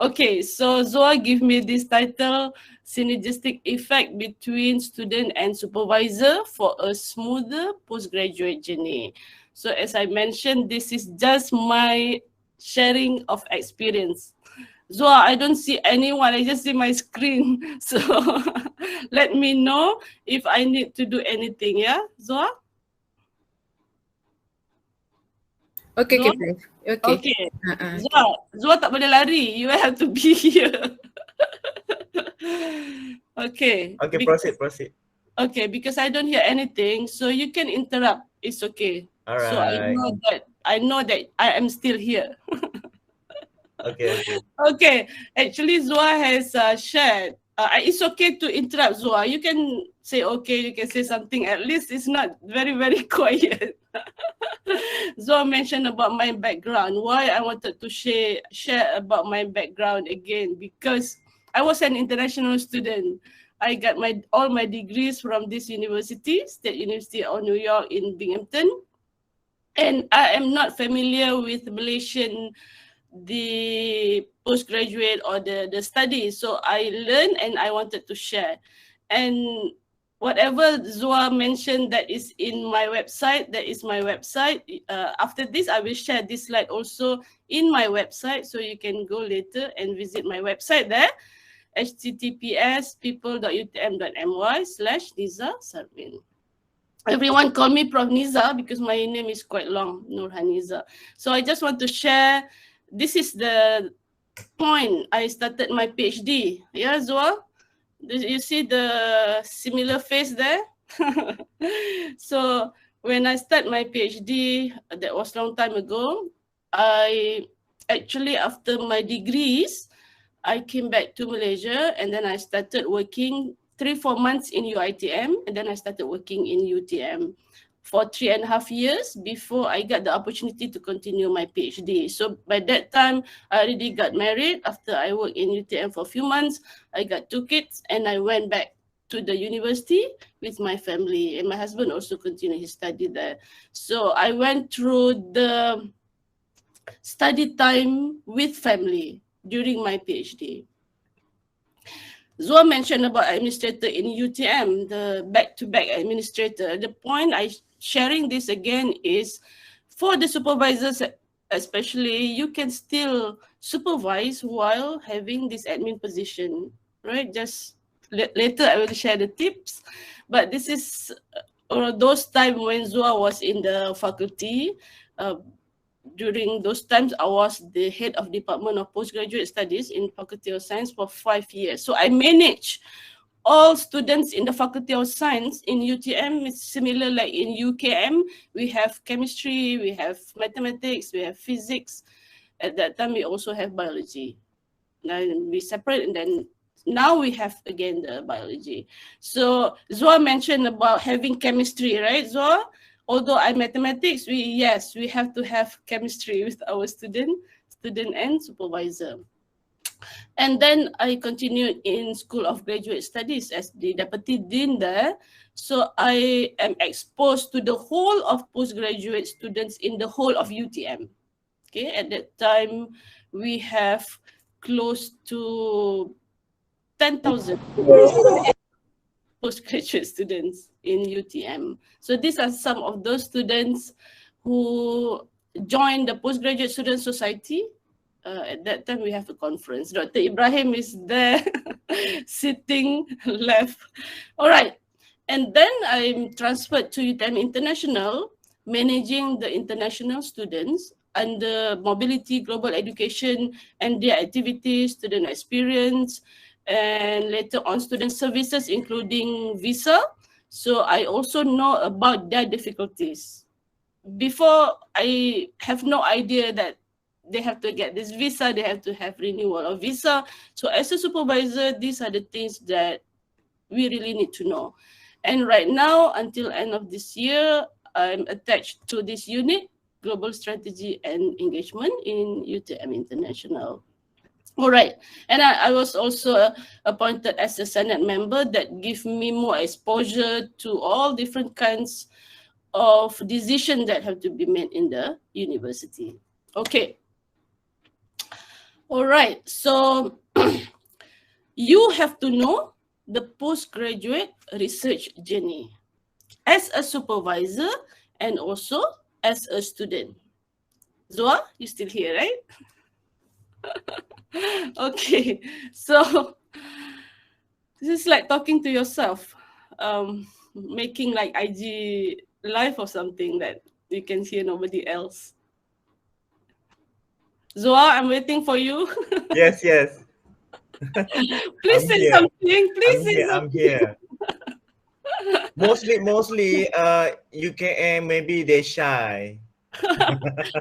Okay, so Zoa give me this title, Synergistic Effect Between Student and Supervisor for a Smoother Postgraduate Journey. So as I mentioned, this is just my sharing of experience. Zoa, I don't see anyone, I just see my screen. So let me know if I need to do anything, yeah, Zoa? Okay, Zoa? okay, Prof. Okay. Okay. Zoa tak boleh lari. You have to be here. Okay. Okay, proceed. Okay, because I don't hear anything, so you can interrupt. It's okay. All So right. I know that I am still here. Okay. Okay. Actually, Zoa has shared. It's okay to interrupt, Zoa. You can say okay. You can say something. At least it's not very quiet. Zoa mentioned about my background. Why I wanted to share about my background again, because I was an international student. I got all my degrees from this university, State University of New York in Binghamton. And I am not familiar with Malaysian, the postgraduate or the studies. So I learned and I wanted to share. And whatever Zoa mentioned that is in my website, that is my website. After this, I will share this slide also in my website. So you can go later and visit my website there. https://people.utm.my/Niza Sarwin. Everyone call me Prof. Niza because my name is quite long, Nurhaniza. So I just want to share, this is the point I started my PhD. Yeah, Zoa? You see the similar face there? So when I start my PhD, that was a long time ago, I actually, after my degrees, I came back to Malaysia and then I started working 3-4 months in UITM, and then I started working in UTM for 3.5 years before I got the opportunity to continue my PhD. So by that time, I already got married. After I worked in UTM for a few months, I got 2 kids and I went back to the university with my family, and my husband also continued his study there. So I went through the study time with family during my PhD. Zoa mentioned about administrator in UTM, the back-to-back administrator. The point I sharing this again is for the supervisors, especially, you can still supervise while having this admin position, right? Just later I will share the tips, but this is those time when Zoa was in the faculty. During those times, I was the head of Department of Postgraduate Studies in Faculty of Science for 5 years. So I manage all students in the Faculty of Science in UTM. It's similar like in UKM. We have chemistry, we have mathematics, we have physics. At that time, we also have biology. Then we separate, and then now we have again the biology. So Zoa mentioned about having chemistry, right, Zoa? Although I'm mathematics, we have to have chemistry with our student and supervisor. And then I continued in School of Graduate Studies as the Deputy Dean there. So I am exposed to the whole of postgraduate students in the whole of UTM. Okay, at that time, we have close to 10,000 postgraduate students in UTM. So these are some of those students who joined the Postgraduate Student Society. At that time, we have a conference. Dr. Ibrahim is there, sitting left. All right. And then I'm transferred to UTM International, managing the international students under mobility, global education, and their activities, student experience, and later on student services, including visa. So I also know about their difficulties. Before, I have no idea that they have to get this visa, they have to have renewal of visa. So as a supervisor, these are the things that we really need to know. And right now, until end of this year, I'm attached to this unit, Global Strategy and Engagement in UTM International. All right. And I was also appointed as a Senate member that give me more exposure to all different kinds of decisions that have to be made in the university. Okay. All right, so you have to know the postgraduate research journey as a supervisor and also as a student. Zoa, you still here, right? Okay, so this is like talking to yourself, making like IG live or something that you can hear nobody else. Zoa, I'm waiting for you. Yes, yes. Please I'm say here. something. Please say I'm something. here. Mostly, you can maybe they shy.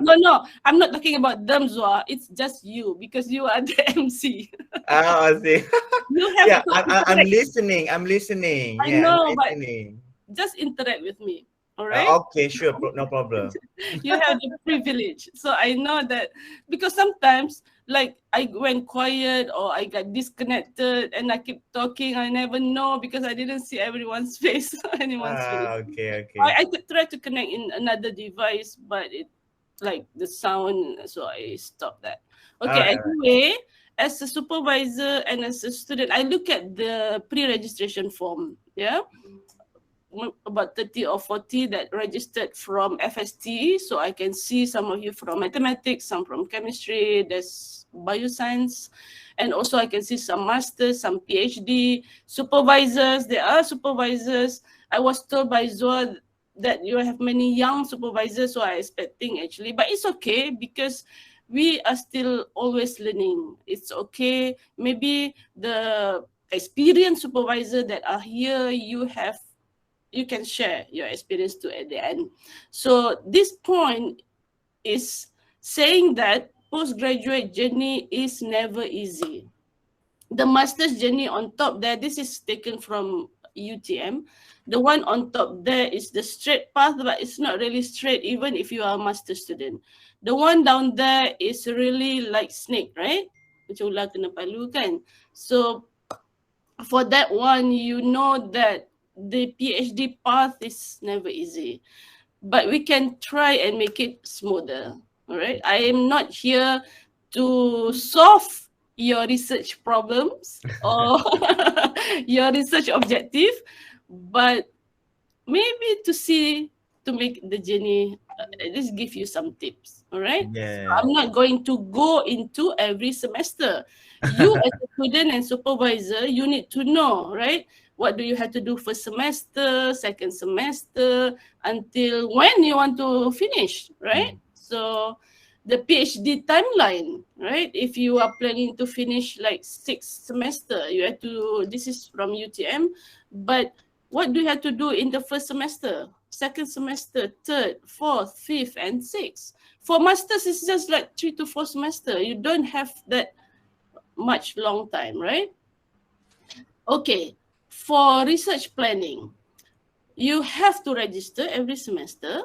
No, I'm not talking about them, Zoa. It's just you because you are the MC. I see. You have Yeah, to I'm interact. listening. I'm listening. I Yeah, I'm know, but listening. just interact with me. All right? Okay, sure, no problem. You have the privilege. So I know that because sometimes like I went quiet or I got disconnected and I keep talking. I never know because I didn't see everyone's face, anyone's face. Okay, okay. I could try to connect in another device, but it like the sound, so I stopped that. Okay, All right. anyway, as a supervisor and as a student, I look at the pre-registration form. Yeah, about 30 or 40 that registered from FST. So I can see some of you from mathematics, some from chemistry, there's bioscience, and also I can see some masters, some PhD, supervisors. There are supervisors. I was told by Zoa that you have many young supervisors, so I expecting actually, but it's okay because we are still always learning. It's okay. Maybe the experienced supervisor that are here, you can share your experience to at the end. So this point is saying that postgraduate journey is never easy. The master's journey on top there, this is taken from UTM. The one on top there is the straight path, but it's not really straight even if you are a master student. The one down there is really like snake, right? Macam ular kena palu kan. So for that one, you know that the PhD path is never easy, but we can try and make it smoother. All right. I am not here to solve your research problems or your research objective, but maybe to make the journey, at least give you some tips. All right. So Yeah. I'm not going to go into every semester. You as a student and supervisor, you need to know, right? What do you have to do first semester, second semester, until when you want to finish, right? So the PhD timeline, right? If you are planning to finish like 6 semester, you have to, this is from UTM, but what do you have to do in the first semester, second semester, third, fourth, fifth, and sixth? For masters, it's just like 3 to 4 semester. You don't have that much long time, right? Okay, for research planning, you have to register every semester.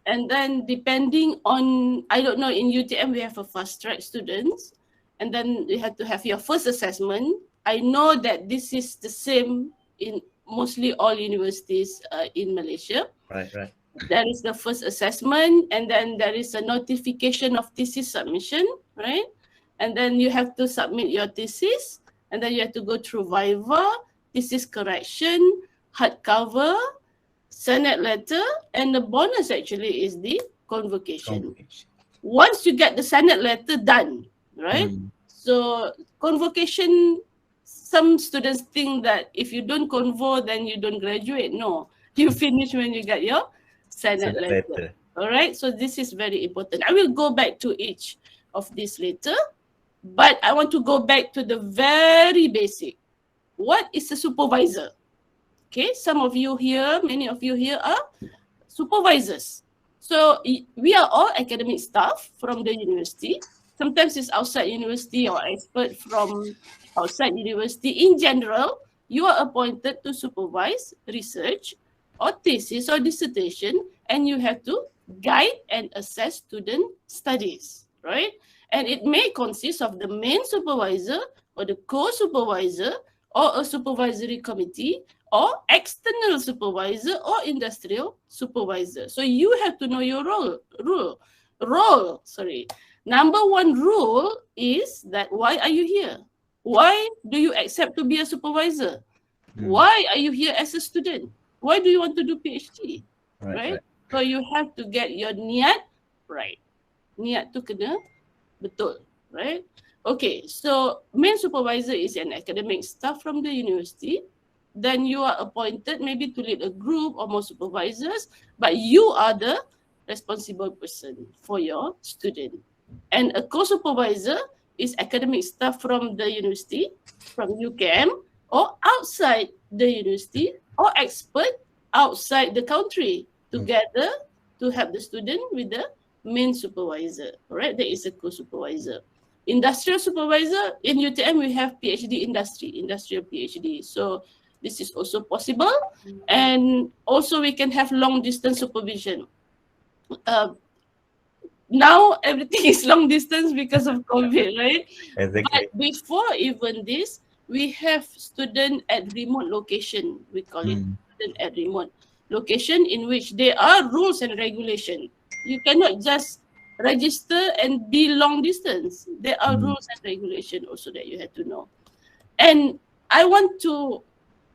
And then depending on, I don't know, in UTM, we have a fast track students. And then you have to have your first assessment. I know that this is the same in mostly all universities in Malaysia. Right. There is the first assessment, and then there is a notification of thesis submission, right? And then you have to submit your thesis, and then you have to go through Viva, thesis correction, hardcover, Senate letter, and the bonus actually is the convocation. Once you get the Senate letter done, right? So convocation, some students think that if you don't convo, then you don't graduate. No, you finish when you get your Senate letter. All right, so this is very important. I will go back to each of these later, but I want to go back to the very basic. What is a supervisor? Okay, some of you here, many of you here are supervisors. So we are all academic staff from the university. Sometimes it's outside university or expert from outside university. In general, you are appointed to supervise research or thesis or dissertation, and you have to guide and assess student studies, right? And it may consist of the main supervisor or the co-supervisor or a supervisory committee or external supervisor or industrial supervisor. So you have to know your role. Number one rule is that why are you here? Why do you accept to be a supervisor? Why are you here as a student? Why do you want to do PhD? Right? So you have to get your niat right. Niat tu kena betul, right? Okay, so main supervisor is an academic staff from the university. Then you are appointed maybe to lead a group or more supervisors, but you are the responsible person for your student. And a co-supervisor is academic staff from the university, from UKM, or outside the university, or expert outside the country, together to help the student with the main supervisor. Right? There is a co-supervisor. Industrial supervisor, in UTM we have PhD industrial PhD. So this is also possible. And also we can have long distance supervision. Now everything is long distance because of COVID, right? Exactly. But before even this, we have student at remote location. We call it student at remote location, in which there are rules and regulation. You cannot just register and be long distance. There are rules and regulation also that you have to know. And I want to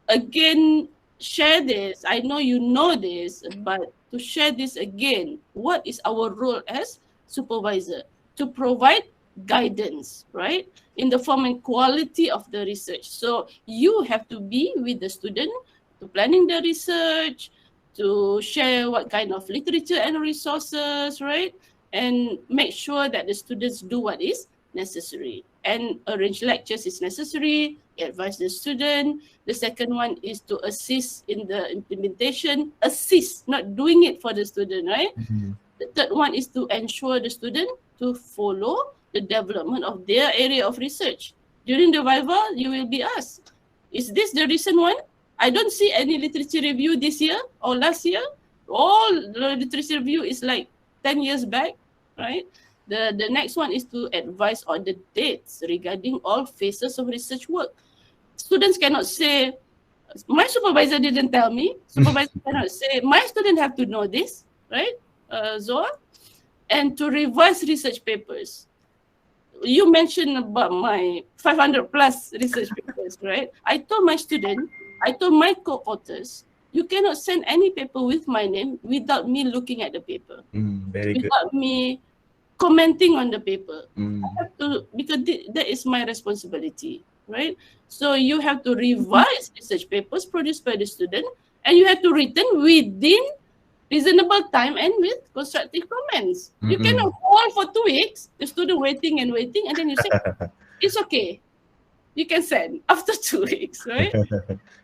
again share this. I know you know this, but to share this again, what is our role as supervisor? To provide guidance, right? In the form and quality of the research. So you have to be with the student to planning the research, to share what kind of literature and resources, right? And make sure that the students do what is necessary. And arrange lectures is necessary, advise the student. The second one is to assist in the implementation, assist, not doing it for the student, right? The third one is to ensure the student to follow the development of their area of research. During the Viva, you will be asked, is this the recent one? I don't see any literature review this year or last year. All the literature review is like 10 years back, right? The next one is to advise on the dates regarding all phases of research work. Students cannot say, my supervisor didn't tell me. Supervisor cannot say, my student have to know this, right, Zoa? And to revise research papers. You mentioned about my 500 plus research papers, right? I told my student, I told my co-authors, you cannot send any paper with my name without me looking at the paper. Very good. Without me commenting on the paper. I have to, because that is my responsibility, right? So you have to revise research papers produced by the student, and you have to return within reasonable time and with constructive comments. You cannot hold for 2 weeks, the student waiting, and then you say, it's okay. You can send after 2 weeks, right?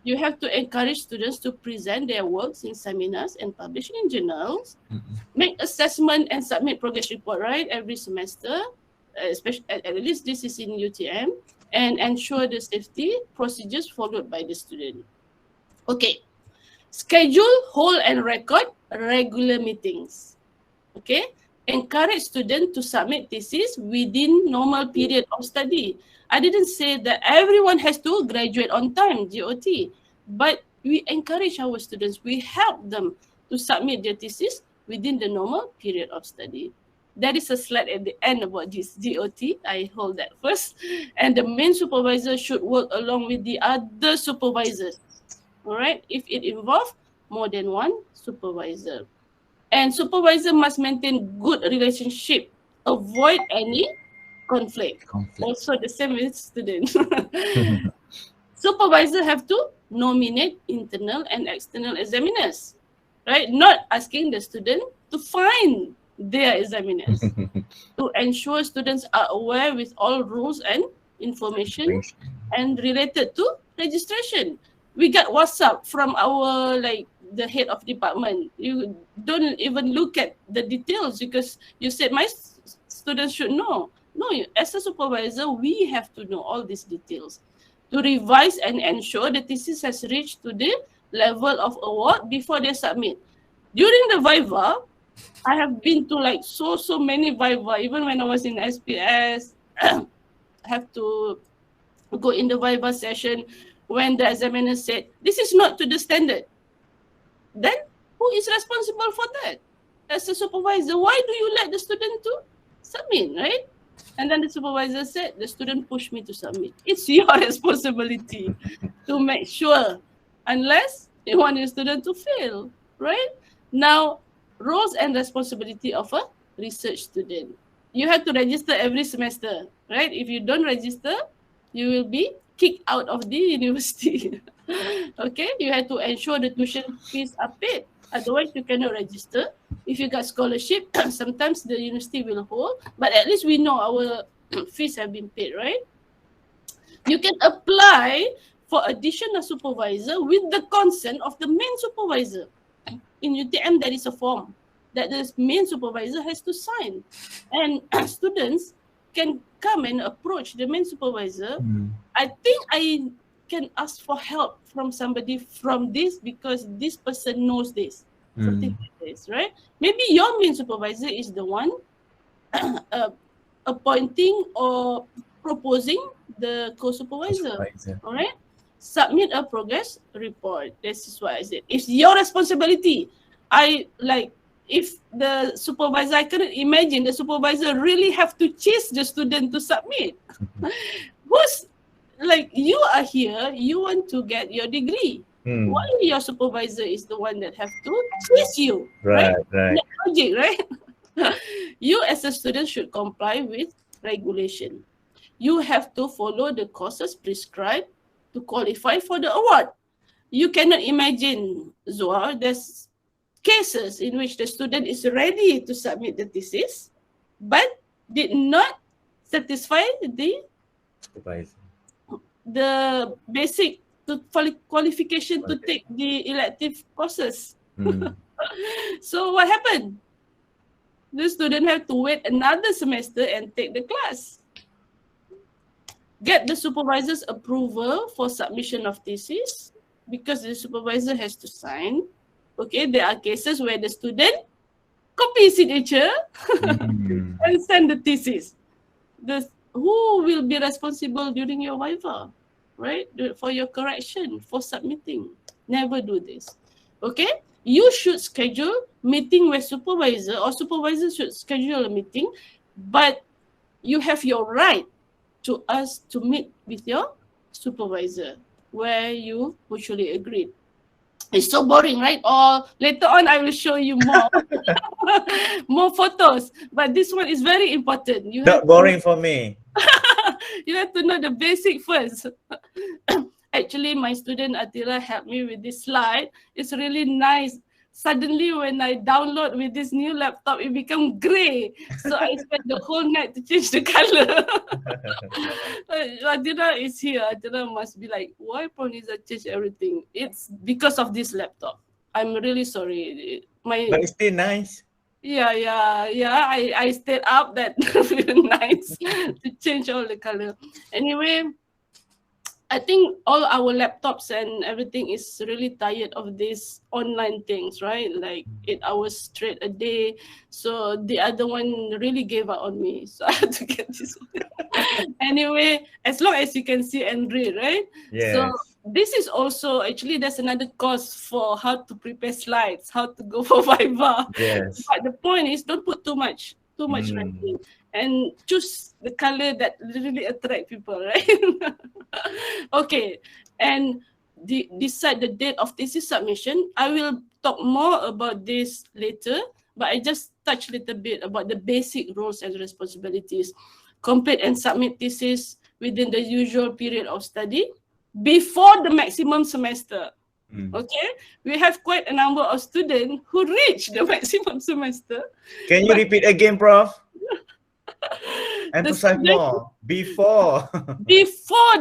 You have to encourage students to present their works in seminars and publish in journals, make assessment and submit progress report, right, every semester, especially at least this is in UTM, and ensure the safety procedures followed by the student. Okay, schedule, hold and record regular meetings. Okay, encourage students to submit thesis within normal period of study. I didn't say that everyone has to graduate on time, GOT, but we encourage our students, we help them to submit their thesis within the normal period of study. There is a slide at the end about this GOT. I hold that first. And the main supervisor should work along with the other supervisors. All right, if it involves more than one supervisor. And supervisor must maintain good relationship, avoid any conflict. Also the same with students. Supervisor have to nominate internal and external examiners, right? Not asking the student to find their examiners. To ensure students are aware with all rules and information and related to registration. We got WhatsApp from our the head of department. You don't even look at the details because you said my students should know. No, as a supervisor, we have to know all these details to revise and ensure the thesis has reached to the level of award before they submit. During the Viva, I have been to so many Viva. Even when I was in SPS, I have to go in the Viva session when the examiner said, this is not to the standard. Then who is responsible for that? As a supervisor, why do you let the student to submit, right? And then the supervisor said, the student pushed me to submit. It's your responsibility to make sure, unless you want your student to fail, right? Now, roles and responsibility of a research student. You have to register every semester, right? If you don't register, you will be kicked out of the university. Okay, you have to ensure the tuition fees are paid. Otherwise, you cannot register. If you got scholarship, sometimes the university will hold, but at least we know our fees have been paid, right? You can apply for additional supervisor with the consent of the main supervisor. In UTM, there is a form that the main supervisor has to sign. And students can come and approach the main supervisor. I think I can ask for help from somebody from this because this person knows this. Something like this, right? Maybe your main supervisor is the one appointing or proposing the co-supervisor. All right? Submit a progress report. This is what I said. It's your responsibility. If the supervisor, I cannot imagine the supervisor really have to chase the student to submit. Who's like, you are here, you want to get your degree. Why your supervisor is the one that have to chase you? Right. Logic, right? You as a student should comply with regulation. You have to follow the courses prescribed to qualify for the award. You cannot imagine, Zohar, there's cases in which the student is ready to submit the thesis, but did not satisfy the basic qualification to take the elective courses. So what happened? The student have to wait another semester and take the class. Get the supervisor's approval for submission of thesis because the supervisor has to sign. Okay, there are cases where the student copy signature and send the thesis. Who will be responsible during your viva, right? For your correction, for submitting. Never do this. Okay, you should schedule meeting with supervisor, or supervisor should schedule a meeting, but you have your right to ask to meet with your supervisor where you mutually agreed. It's so boring, right? Or later on, I will show you more, more photos. But this one is very important. Not boring for me. You have to know the basic first. Actually, my student Atira helped me with this slide. It's really nice. Suddenly, when I download with this new laptop, it become gray. So I spent the whole night to change the color. Atira is here. Atira must be like, why Proniza change everything? It's because of this laptop. I'm really sorry. But it's still nice. Yeah. I stayed up that nights to change all the color. Anyway, I think all our laptops and everything is really tired of these online things, right? Like 8 hours straight a day. So the other one really gave up on me. So I had to get this one. Anyway, as long as you can see and read, right? Yes. So this is also, actually, there's another course for how to prepare slides, how to go for Viva. Yes. But the point is, don't put too much writing. And choose the color that really attract people, right? Okay, and decide the date of thesis submission. I will talk more about this later, but I just touched a little bit about the basic roles and responsibilities. Complete and submit thesis within the usual period of study before the maximum semester. Okay, we have quite a number of students who reach the maximum semester. Can you repeat again, Prof? Emphasize more. Before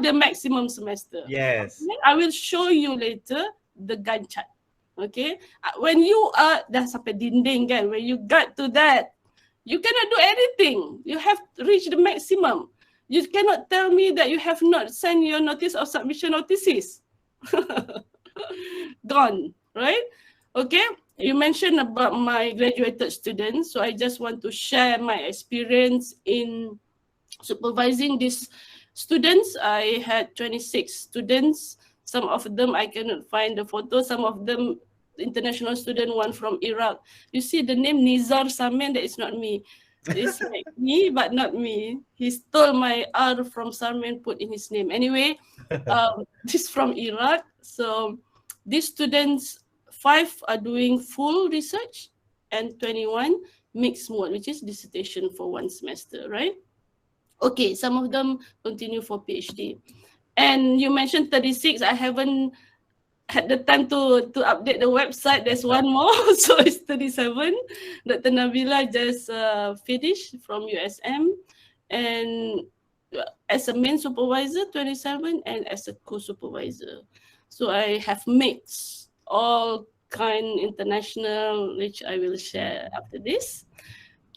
the maximum semester. Yes. Okay? I will show you later the Gantt chart. Okay, when you are dah sampai dinding kan, when you got to that, you cannot do anything. You have to reach the maximum. You cannot tell me that you have not sent your notice of submission notices. Gone, right? Okay. You mentioned about my graduated students, so I just want to share my experience in supervising these students. I had 26 students. Some of them I cannot find the photo. Some of them international student, one from Iraq. You see the name Nizar Samen, that is not me. It's like me, but not me. He stole my R from Sarmen, put in his name. Anyway, this from Iraq. So these students, 5 are doing full research and 21 mixed mode, which is dissertation for 1 semester, right? Okay, some of them continue for PhD. And you mentioned 36. I haven't had the time to update the website. There's one more, so it's 37. Dr. Nabila just finished from USM, and as a main supervisor, 27, and as a co-supervisor. So I have mixed all kind international, which I will share after this.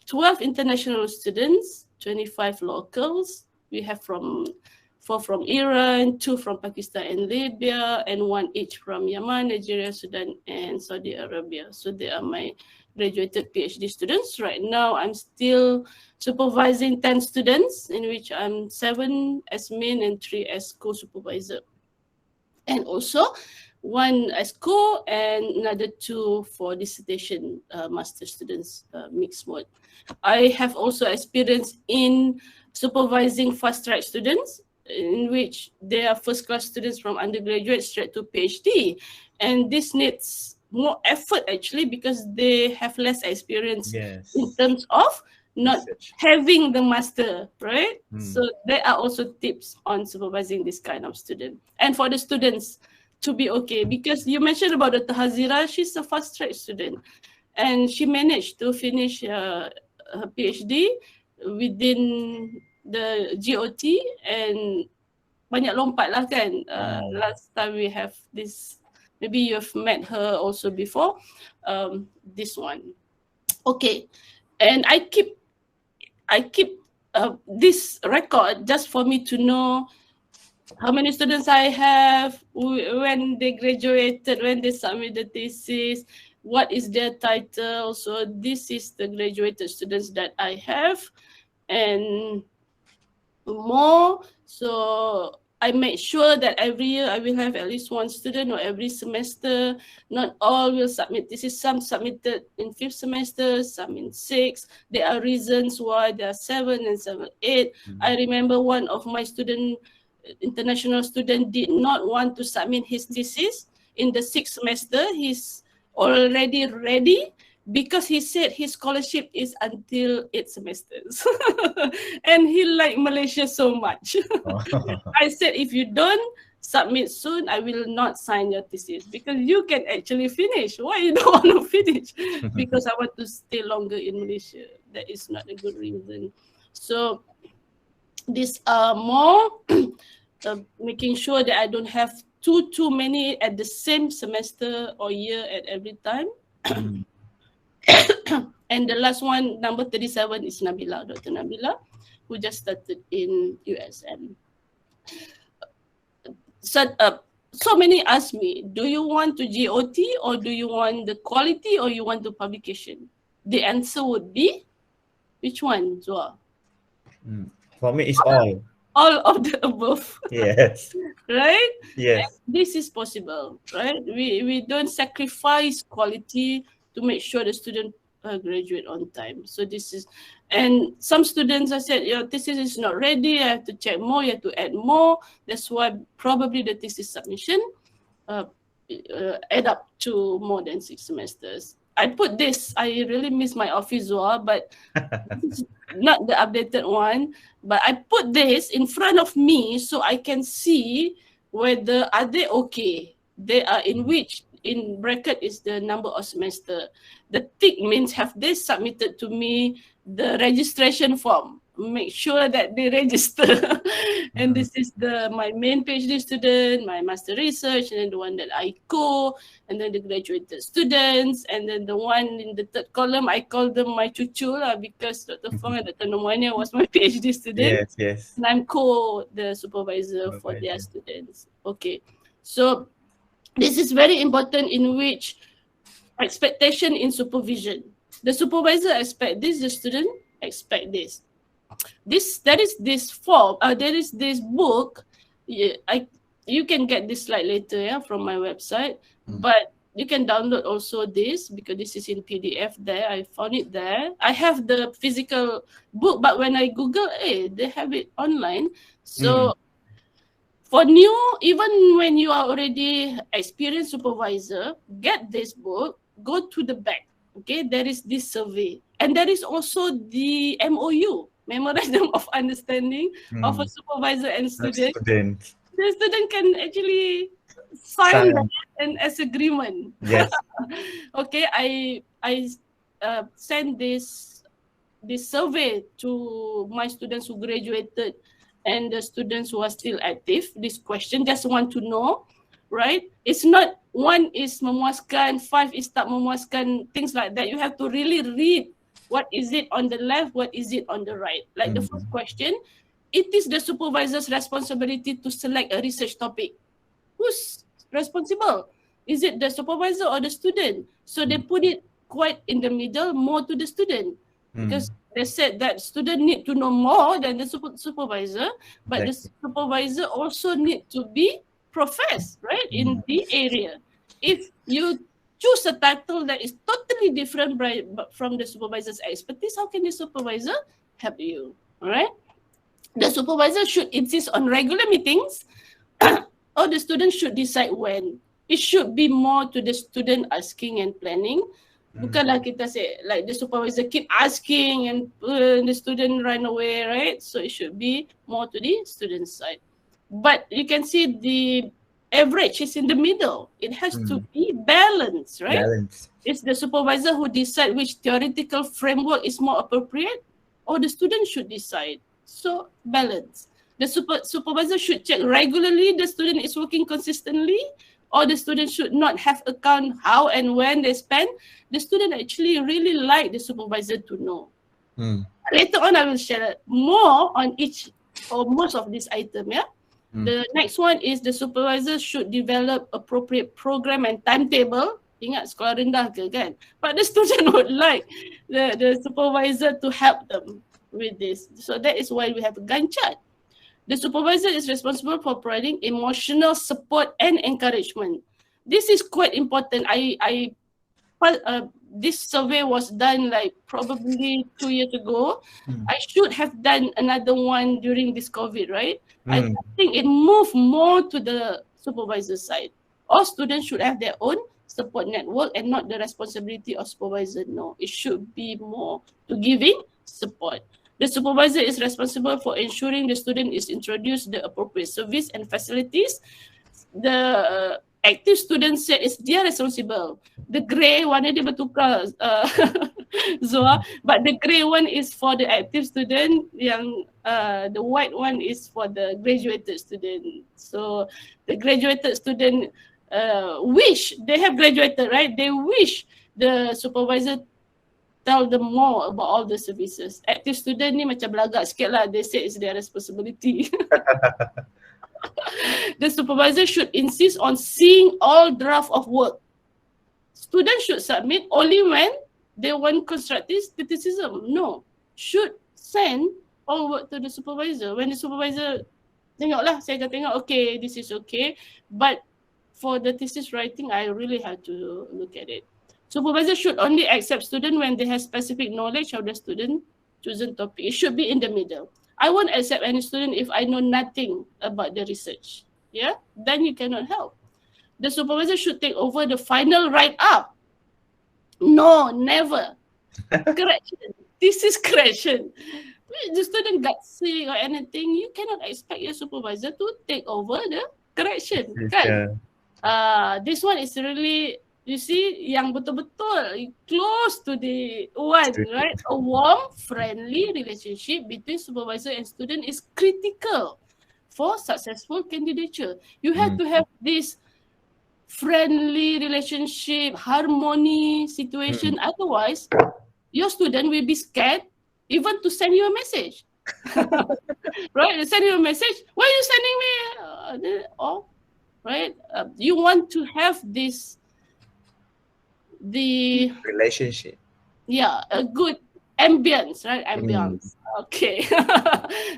12 international students, 25 locals. We have 4 from Iran, 2 from Pakistan and Libya, and 1 each from Yemen, Nigeria, Sudan, and Saudi Arabia. So they are my graduated PhD students. Right now, I'm still supervising 10 students, in which I'm 7 as main and 3 as co-supervisor. And also 1 as co and another 2 for dissertation master students, mixed mode. I have also experience in supervising fast track students, in which they are first class students from undergraduate straight to PhD. And this needs more effort actually, because they have less experience in terms of not having the master, right? So there are also tips on supervising this kind of student. And for the students to be okay, because you mentioned about Dr. Hazira, she's a fast track student and she managed to finish her PhD within the GOT, and banyak lompat lah kan. Last time we have this, maybe you've met her also before, this one. Okay, and I keep this record just for me to know how many students I have, when they graduated, when they submit the thesis, what is their title. So this is the graduated students that I have, and more. So I make sure that every year I will have at least 1 student, or every semester. Not all will submit. This is some submitted in 5th semester, some in 6th. There are reasons why there are 7 and 7, 8. I remember one of my international student did not want to submit his thesis in the 6th semester. He's already ready, because he said his scholarship is until 8 semesters. And he liked Malaysia so much. I said, if you don't submit soon, I will not sign your thesis, because you can actually finish. Why you don't want to finish? Because I want to stay longer in Malaysia. That is not a good reason. So these are more making sure that I don't have too many at the same semester or year at every time. And the last one, number 37, is Nabila, Dr. Nabila, who just started in USM. So many ask me, do you want to GOT, or do you want the quality, or you want the publication? The answer would be, which one, Zua? For me, it's all. All of the above. Yes. Right? Yes. And this is possible, right? We don't sacrifice quality to make sure the student graduate on time. So this is, and some students, I said, your thesis is not ready, I have to check more, you have to add more. That's why probably the thesis submission add up to more than 6 semesters. I put this, I really miss my office, but this is not the updated one, but I put this in front of me so I can see whether are they okay. They are in which, in bracket is the number of semester. The tick means have they submitted to me the registration form. Make sure that they register. And this is my main PhD student, my master research, and then the one that I and then the graduated students, and then the one in the 3rd column, I call them my cucu because Dr. Fong and Dr. Nomania was my PhD student. Yes. And I'm the supervisor for their students. Okay, so this is very important, in which expectation in supervision. The supervisor expect this, the student expect this. There is this form, there is this book. You can get this slide later, from my website. But you can download also this because this is in PDF there. I found it there. I have the physical book, but when I Google, they have it online. So for new, even when you are already experienced supervisor, get this book, go to the back. Okay, there is this survey. And there is also the MOU, Memorandum of Understanding of a supervisor and student. The student can actually sign that and as agreement. Yes. Okay, I send this survey to my students who graduated and the students who are still active. This question, just want to know, right? It's not 1 is memuaskan, 5 is tak memuaskan, things like that. You have to really read what is it on the left, what is it on the right. Like the first question, it is the supervisor's responsibility to select a research topic. Who's responsible? Is it the supervisor or the student? So they put it quite in the middle, more to the student. Because they said that student need to know more than the supervisor, but the supervisor also need to be professed, right, in the area. If you choose a title that is totally different from the supervisor's expertise, how can the supervisor help you, all right? The supervisor should insist on regular meetings or the student should decide when. It should be more to the student asking and planning. Bukanlah kita say like the supervisor keep asking and the student run away, right? So it should be more to the student side. But you can see the average is in the middle. It has to be balanced, right? Balance. It's the supervisor who decide which theoretical framework is more appropriate or the student should decide. So balance. The supervisor should check regularly the student is working consistently, or the student should not have account how and when they spend. The student actually really like the supervisor to know. Later on, I will share more on each or most of this item. Yeah. The next one is the supervisor should develop appropriate program and timetable. Ingat sekolah rendah ke kan? But the student would like the supervisor to help them with this. So that is why we have a Gantt chart. The supervisor is responsible for providing emotional support and encouragement. This is quite important. This survey was done like probably 2 years ago. I should have done another one during this COVID, right? I think it moved more to the supervisor side. All students should have their own support network and not the responsibility of supervisor. No, it should be more to giving support. The supervisor is responsible for ensuring the student is introduced the appropriate service and facilities. The active student set is their responsible. The grey one dia bertukar Zoa, but the grey one is for the active student, yang the white one is for the graduated student. So the graduated student wish they have graduated, right? They wish the supervisor tell them more about all the services. Active student ni macam belagak sikit lah. They say it's their responsibility. The supervisor should insist on seeing all draft of work. Students should submit only when they want constructive criticism. No, should send all work to the supervisor. When the supervisor tengoklah, saya akan tengok, okay, this is okay. But for the thesis writing, I really have to look at it. Supervisor should only accept student when they have specific knowledge of the student chosen topic. It should be in the middle. I won't accept any student if I know nothing about the research. Yeah, then you cannot help. The supervisor should take over the final write-up. No, never. Correction. This is correction. The student got sick or anything, you cannot expect your supervisor to take over the correction. Kan? This one is really, you see, yang betul-betul close to the one, right? A warm, friendly relationship between supervisor and student is critical for successful candidature. You have to have this friendly relationship, harmony situation. Otherwise, your student will be scared even to send you a message. Right? They send you a message. Why are you sending me? Right? You want to have this the relationship. Yeah, a good ambience, right? Ambience. Okay.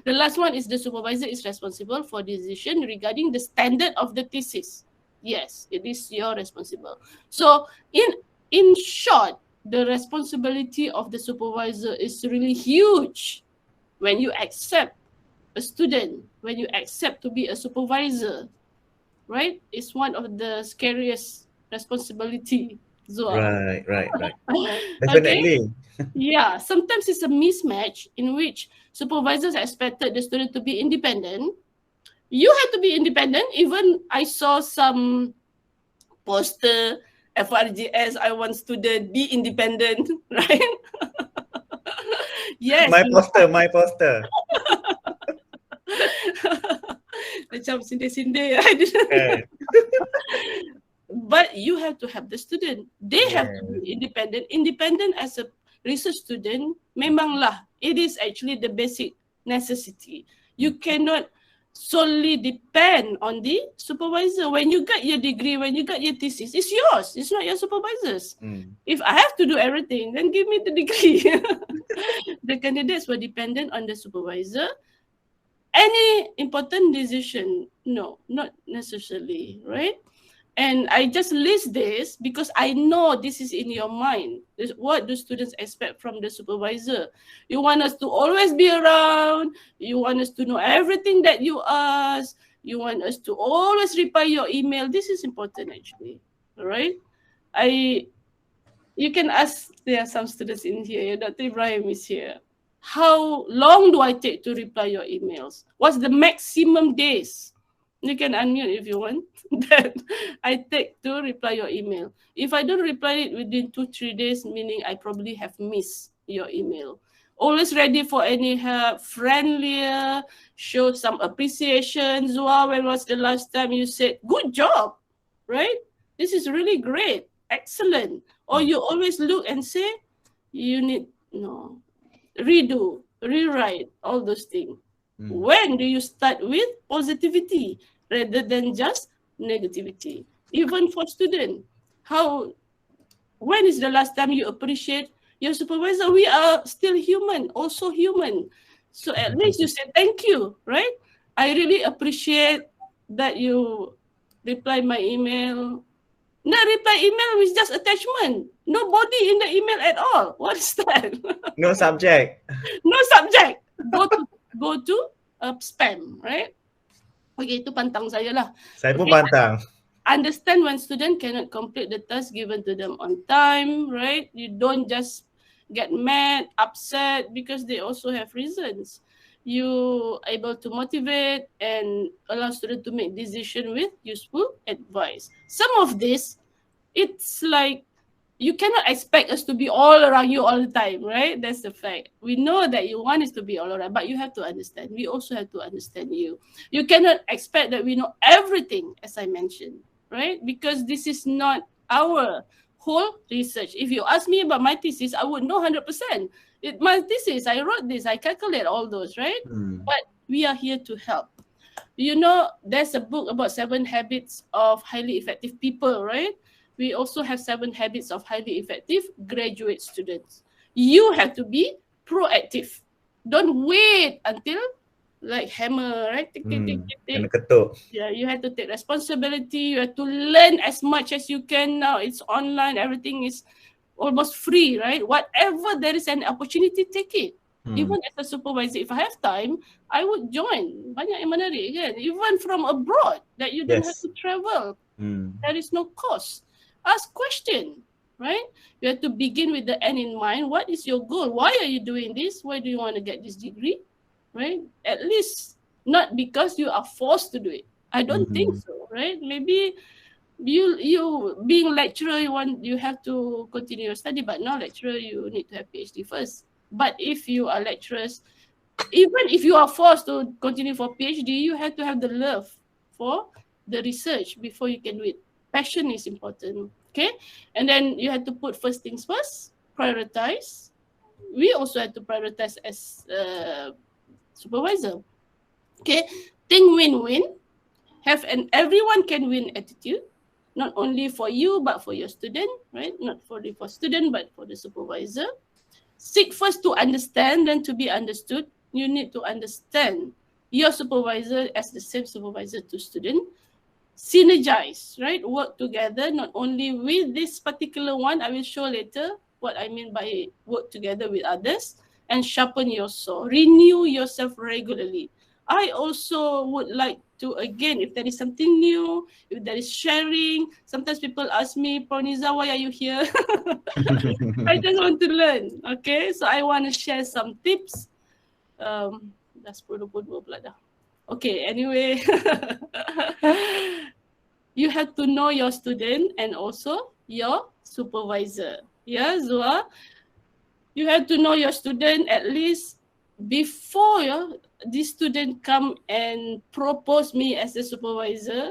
The last one is the supervisor is responsible for decision regarding the standard of the thesis. Yes, it is your responsible. So in short, the responsibility of the supervisor is really huge when you accept a student, when you accept to be a supervisor, right? It's one of the scariest responsibility, Zua. Right, right, right. Okay? Definitely. Yeah, sometimes it's a mismatch in which supervisors expected the student to be independent. You have to be independent. Even I saw some poster, FRGS, I want student, be independent, right? Yes. My poster. Macam sindir-sindir, right? Okay. But you have to have the student. They have to Yeah. be independent. Independent as a research student, memanglah, it is actually the basic necessity. You cannot solely depend on the supervisor. When you got your degree, when you got your thesis, it's yours. It's not your supervisor's. If I have to do everything, then give me the degree. The candidates were dependent on the supervisor. Any important decision? No, not necessarily, right? And I just list this because I know this is in your mind. What do students expect from the supervisor? You want us to always be around. You want us to know everything that you ask. You want us to always reply your email. This is important actually. All right. You can ask, there are some students in here. Dr. Ibrahim is here. How long do I take to reply your emails? What's the maximum days? You can unmute if you want. That I take to reply your email. If I don't reply it within 2-3 days, meaning I probably have missed your email. Always ready for any help, friendlier, show some appreciation. Zua, when was the last time you said, good job, right? This is really great, excellent. Or you always look and say, you need, no, redo, rewrite, all those things. When do you start with positivity rather than just negativity? Even for students, when is the last time you appreciate your supervisor? We are still human, also human. So at least you say thank you, right? I really appreciate that you reply my email. Not reply email with just attachment. No body in the email at all. What is that? No subject. No subject. Go to spam, right? Okay, itu pantang saya lah. Saya pun Okay. pantang. Understand when student cannot complete the task given to them on time, right? You don't just get mad, upset, because they also have reasons. You able to motivate and allow student to make decision with useful advice. Some of this, it's like you cannot expect us to be all around you all the time, right? That's the fact. We know that you want us to be all around, but you have to understand. We also have to understand you. You cannot expect that we know everything, as I mentioned, right? Because this is not our whole research. If you ask me about my thesis, I would know 100%. My thesis, I wrote this, I calculate all those, right? But we are here to help. You know, there's a book about 7 habits of highly effective people, right? We also have 7 habits of highly effective graduate students. You have to be proactive. Don't wait until like hammer, right? Tick, tick, tick, tick, tick. Kena ketuk. Yeah, you have to take responsibility. You have to learn as much as you can now. It's online. Everything is almost free, right? Whatever there is an opportunity, take it. Even as a supervisor, if I have time, I would join. Banyak yang menarik kan? Even from abroad, that you don't have to travel. There is no cost. Ask question, right? You have to begin with the end in mind. What is your goal? Why are you doing this? Why do you want to get this degree, right? At least not because you are forced to do it. I don't think so, right? Maybe you being lecturer, you have to continue your study, but now lecturer, you need to have PhD first. But if you are lecturers, even if you are forced to continue for PhD, you have to have the love for the research before you can do it. Passion is important, okay? And then you have to put first things first, prioritize. We also have to prioritize as a supervisor, okay? Think win-win, have an everyone can win attitude, not only for you, but for your student, right? Not for student, but for the supervisor. Seek first to understand, then to be understood. You need to understand your supervisor as the same supervisor to student. synergize, right? Work together, not only with this particular one. I will show later what I mean by work together with others, and sharpen your saw. Renew yourself regularly. I also would like to, again, if there is something new, if there is sharing, sometimes people ask me, Proniza, why are you here? I just want to learn, okay? So I want to share some tips. Dah 10.22 pula dah. Okay, anyway. You have to know your student and also your supervisor. Yeah, Zua? You have to know your student at least before this student come and propose me as a supervisor.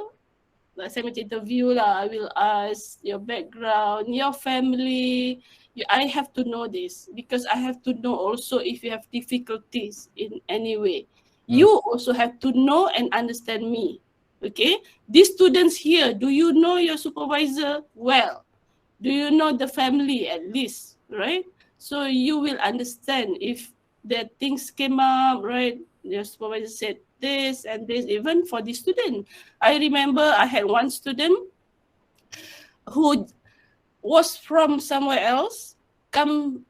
Saya macam interview lah, I will ask your background, your family. I have to know this because I have to know also if you have difficulties in any way. You also have to know and understand me. Okay, these students here, do you know your supervisor well? Do you know the family at least, right? So you will understand if the things came up, right? Your supervisor said this and this, even for the student. I remember I had one student who was from somewhere else, come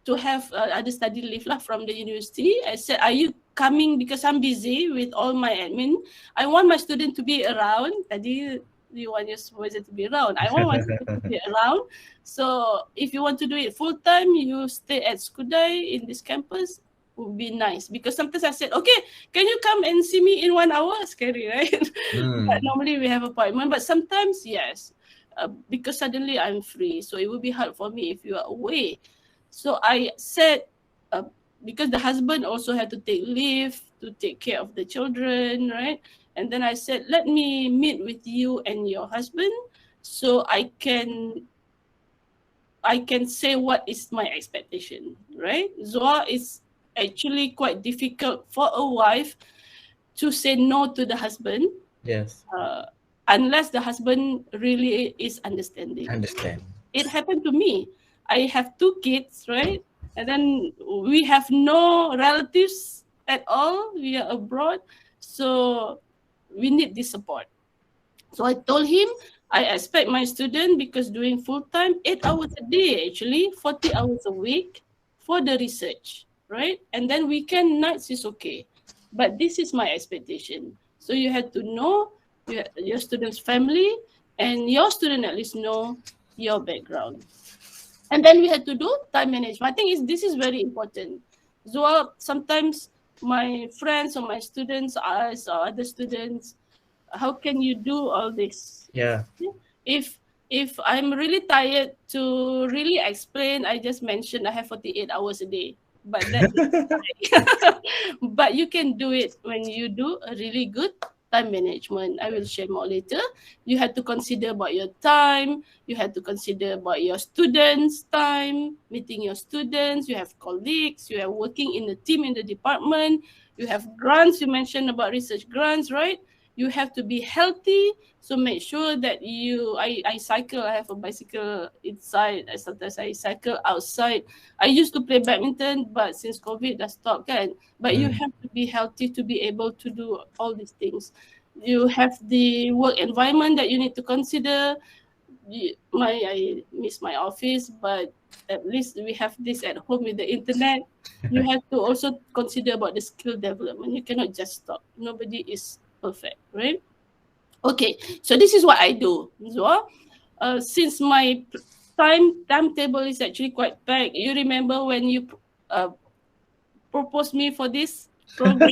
to have other study leave lah from the university. I said, are you coming because I'm busy with all my admin? I want my student to be around. Tadi you want your supervisor to be around. I want my student to be around. So if you want to do it full time, you stay at Skudai in this campus, would be nice. Because sometimes I said, okay, can you come and see me in 1 hour? Scary, right? But normally we have appointment. But sometimes, yes, because suddenly I'm free. So it would be hard for me if you are away. So I said, because the husband also had to take leave to take care of the children, right? And then I said, let me meet with you and your husband so I can say what is my expectation, right? Zoa, is actually quite difficult for a wife to say no to the husband. Yes. Unless the husband really is understanding. Understand. It happened to me. I have 2 kids, right? And then we have no relatives at all. We are abroad. So we need this support. So I told him, I expect my student, because doing full-time, 8 hours a day, actually, 40 hours a week for the research, right? And then weekend nights is okay. But this is my expectation. So you have to know your student's family, and your student at least know your background. And then we had to do time management. I think this is very important. Zoa, sometimes my friends or my students ask, or other students, how can you do all this? Yeah. If I'm really tired to really explain, I just mentioned I have 48 hours a day. But that but you can do it when you do a really good time management. I will share more later. You have to consider about your time. You have to consider about your students' time, meeting your students. You have colleagues. You are working in the team in the department. You have grants. You mentioned about research grants, right? You have to be healthy. So make sure that I cycle. I have a bicycle inside. Sometimes I cycle outside. I used to play badminton, but since COVID, dah stop kan. But you have to be healthy to be able to do all these things. You have the work environment that you need to consider. I miss my office, but at least we have this at home with the internet. You have to also consider about the skill development. You cannot just stop. Nobody is perfect, right? Okay, so this is what I do. So, since my timetable is actually quite packed, you remember when you proposed me for this program?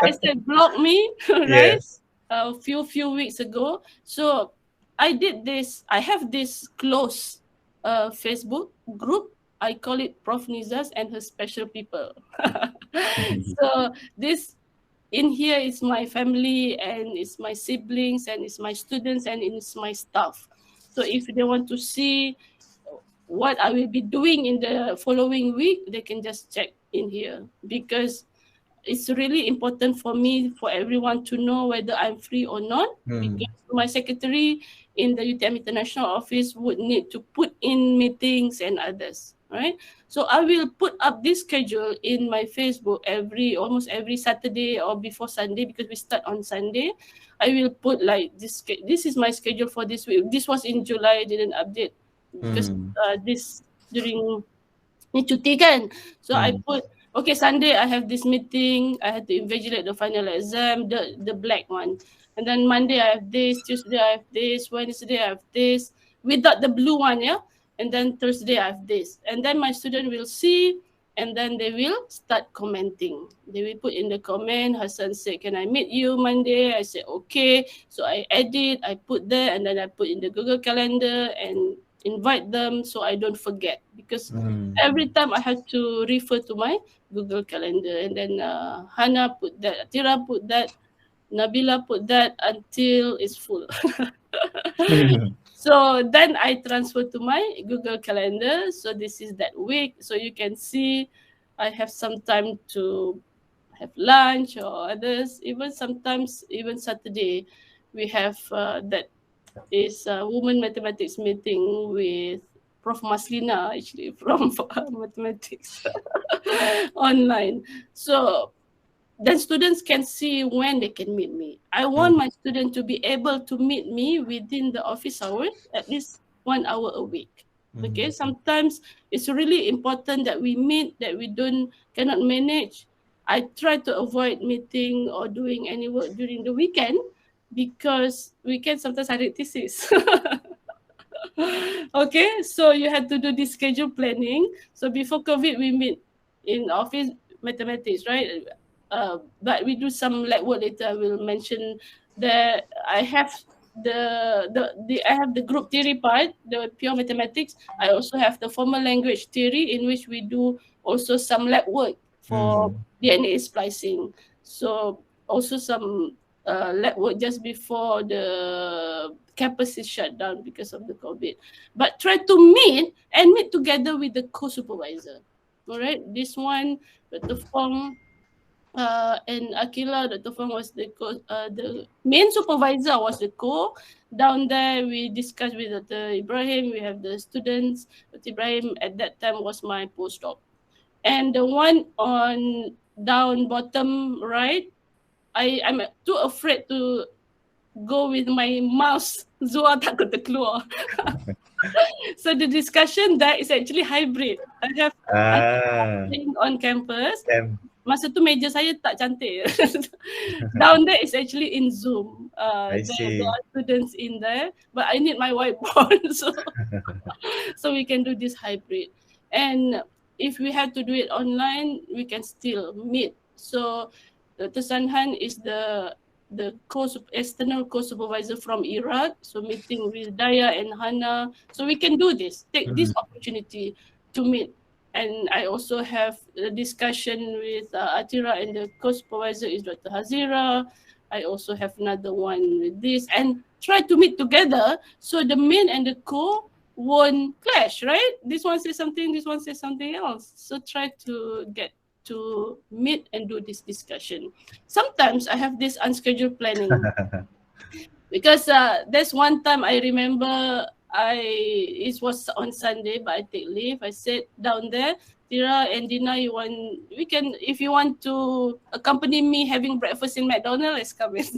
I said block me, right? Yes. A few weeks ago. So I did this. I have this close Facebook group. I call it Prof Nizas and her special people. So this in here is my family, and it's my siblings, and it's my students, and it's my staff. So if they want to see what I will be doing in the following week, they can just check in here, because it's really important for me, for everyone to know whether I'm free or not, because my secretary in the UTM International office would need to put in meetings and others, right? So I will put up this schedule in my Facebook almost every Saturday or before Sunday, because we start on Sunday. I will put like this is my schedule for this week. This was in July, I didn't update because this during ni cuti kan. So I put, okay, Sunday I have this meeting, I had to invigilate the final exam, the black one. And then Monday I have this, Tuesday I have this, Wednesday I have this, without the blue one, yeah? And then Thursday I have this. And then my student will see, and then they will start commenting. They will put in the comment, Hassan said, can I meet you Monday? I said, okay. So I edit, I put there, and then I put in the Google Calendar and invite them so I don't forget, because every time I have to refer to my Google Calendar. And then Hana put that, Atira put that, Nabila put that until it's full. So then I transfer to my Google Calendar. So this is that week. So you can see I have some time to have lunch or others. Even sometimes, even Saturday, we have that is a women mathematics meeting with Prof. Maslina, actually, from mathematics online. So then students can see when they can meet me. I want my student to be able to meet me within the office hours, at least 1 hour a week. Okay, sometimes it's really important that we meet, that we cannot manage. I try to avoid meeting or doing any work during the weekend, because weekend sometimes I read thesis. Okay, so you had to do this schedule planning. So before COVID, we meet in office mathematics, right? But we do some lab work later. I will mention that I have I have the group theory part, the pure mathematics. I also have the formal language theory, in which we do also some lab work for DNA splicing. So also some lab work just before the campus is shut down because of the COVID. But try to meet together with the co-supervisor. All right, this one, Dr. Fong and Akila, Dr. Fong was the main supervisor, was the co. Down there, we discussed with Dr. Ibrahim. We have the students. Dr. Ibrahim at that time was my postdoc. And the one on down bottom right, I'm too afraid to go with my mouse. Zua takut terkeluar. So the discussion there is actually hybrid. I have on campus. Masa tu meja saya tak cantik. Down there is actually in Zoom. There are students in there, but I need my whiteboard, so we can do this hybrid. And if we have to do it online, we can still meet. So Dr. Sanhan is the external co-supervisor from Iraq, so meeting with Daya and Hana. So we can do this, take this opportunity to meet. And I also have a discussion with Atira, and the co-supervisor is Dr. Hazira. I also have another one with this, and try to meet together so the main and the co won't clash, right? This one says something, this one says something else. So try to get to meet and do this discussion. Sometimes I have this unscheduled planning because there's one time I remember it was on Sunday, but I take leave. I said down there, Tira and Dina, if you want to accompany me having breakfast in McDonald's, let's come and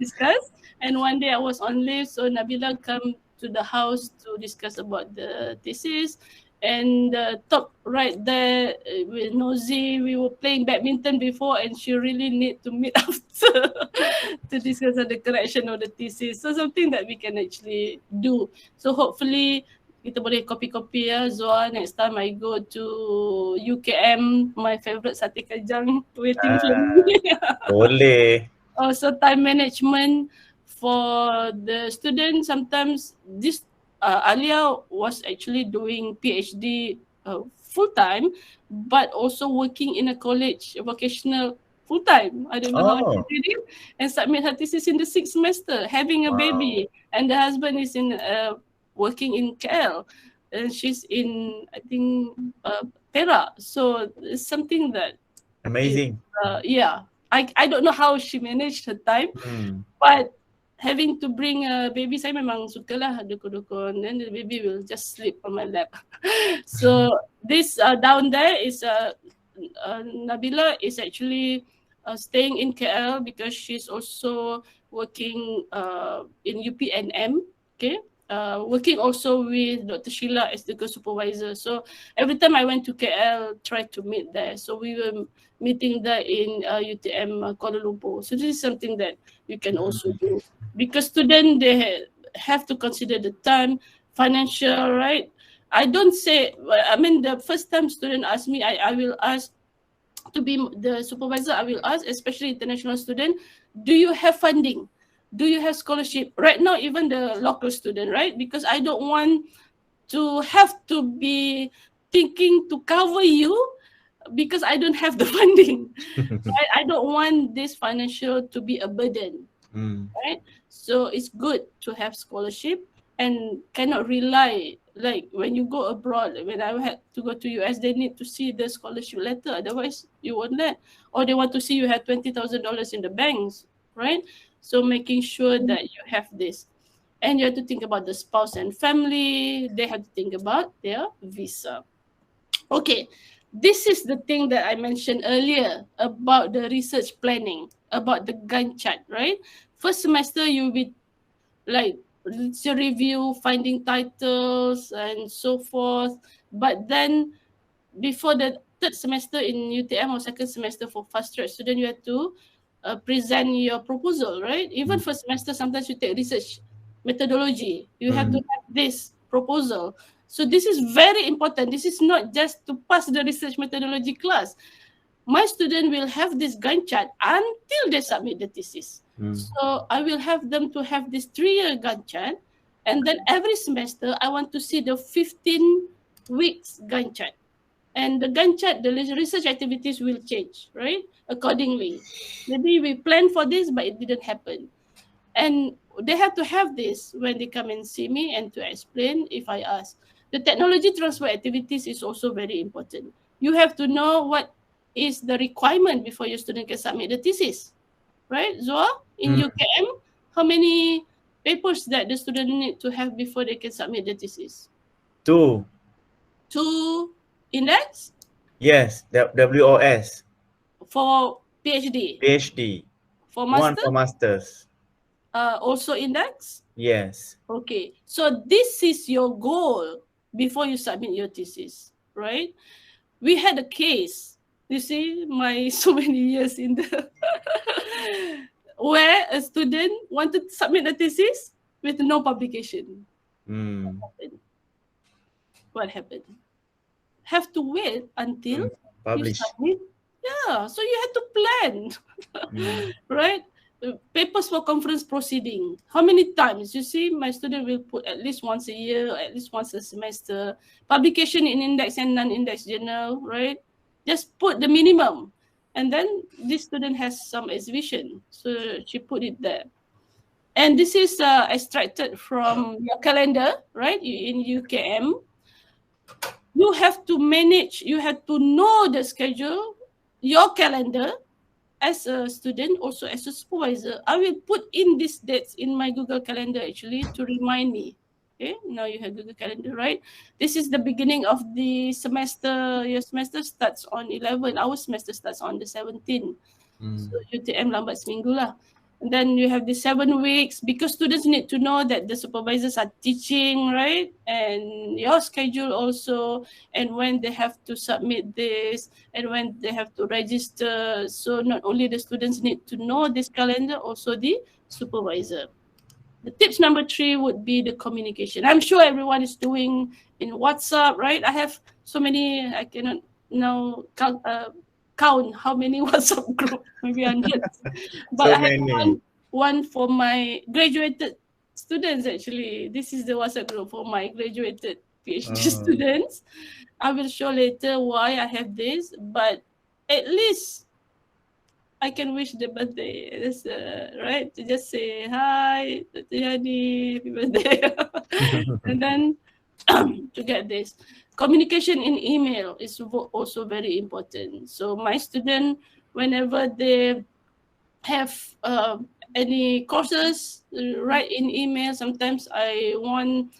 discuss. And one day I was on leave, so Nabila come to the house to discuss about the thesis. And top right there with Nosy, we were playing badminton before, and she really need to meet after to discuss the correction of the thesis. So something that we can actually do. So hopefully kita boleh copy ya, Zoa. Next time I go to UKM, my favorite sate kajang waiting for me. Boleh. Also time management for the students. Sometimes this Alia was actually doing PhD full-time, but also working in a college, vocational full-time. I don't know how she did it. And submit her thesis in the 6th semester, having a baby. And the husband is working in KL. And she's in, I think, Perak. So it's something that Amazing. Yeah, I don't know how she managed her time, but having to bring a baby, saya memang suka lah dukun-dukun, then the baby will just sleep on my lap. So this down there is Nabila is actually staying in KL because she's also working in UPNM, okay? Working also with Dr. Sheila as the co-supervisor. So every time I went to KL, tried to meet there. So we were meeting there in UTM Kuala Lumpur. So this is something that you can also do. Because students, they have to consider the time, financial, right? I don't say, I mean, the first time student ask me, I will ask to be the supervisor, I will ask, especially international student, do you have funding? Do you have scholarship? Right now, even the local student, right? Because I don't want to have to be thinking to cover you because I don't have the funding. Right? I don't want this financial to be a burden. Right? So it's good to have scholarship and cannot rely, like when you go abroad, when I had to go to US, they need to see the scholarship letter, otherwise you won't let, or they want to see you have $20,000 in the banks, right? So making sure that you have this. And you have to think about the spouse and family, they have to think about their visa. Okay, this is the thing that I mentioned earlier about the research planning, about the Gantt chart, right? First semester, you'll be like review, finding titles, and so forth. But then before the third semester in UTM or second semester for fast track student, you have to present your proposal, right? Even first semester, sometimes you take research methodology. You have to have this proposal. So this is very important. This is not just to pass the research methodology class. My student will have this Gantt chart until they submit the thesis. So I will have them to have this 3-year Gantt chart. And then every semester, I want to see the 15 weeks Gantt chart. And the Gantt chart, the research activities will change, right? Accordingly. Maybe we planned for this, but it didn't happen. And they have to have this when they come and see me and to explain if I ask. The technology transfer activities is also very important. You have to know what is the requirement before your student can submit the thesis, right? Zoa, in UKM, how many papers that the student need to have before they can submit the thesis? 2. 2 index? Yes, WOS. For PhD? PhD. For master? 1 for masters. Also index? Yes. Okay, so this is your goal before you submit your thesis, right? We had a case, you see, my so many years in the where a student wanted to submit a thesis with no publication. What happened? Have to wait until you submit. Yeah, so you had to plan, right? Papers for conference proceeding. How many times? You see, my student will put at least once a year, at least once a semester. Publication in index and non-index journal, right? Just put the minimum. And then this student has some exhibition. So she put it there. And this is extracted from your calendar, right? In UKM. You have to manage, you have to know the schedule, your calendar, as a student, also as a supervisor. I will put in these dates in my Google Calendar actually to remind me. Okay, now you have Google Calendar, right? This is the beginning of the semester. Your semester starts on 11. Our semester starts on the 17th. So UTM lambat seminggu lah. And then you have the 7 weeks because students need to know that the supervisors are teaching, right? And your schedule also, and when they have to submit this, and when they have to register. So not only the students need to know this calendar, also the supervisor. The tips number 3 would be the communication. I'm sure everyone is doing in WhatsApp, right? I have so many, I cannot now count how many WhatsApp group, maybe hundreds. But So I have many. one for my graduated students actually. This is the WhatsApp group for my graduated PhD students. I will show later why I have this, but at least I can wish the birthday. That's right, to just say hi, Dr. Yani, happy birthday. And then to get this. Communication in email is also very important. So my student, whenever they have any courses, write in email. Sometimes I want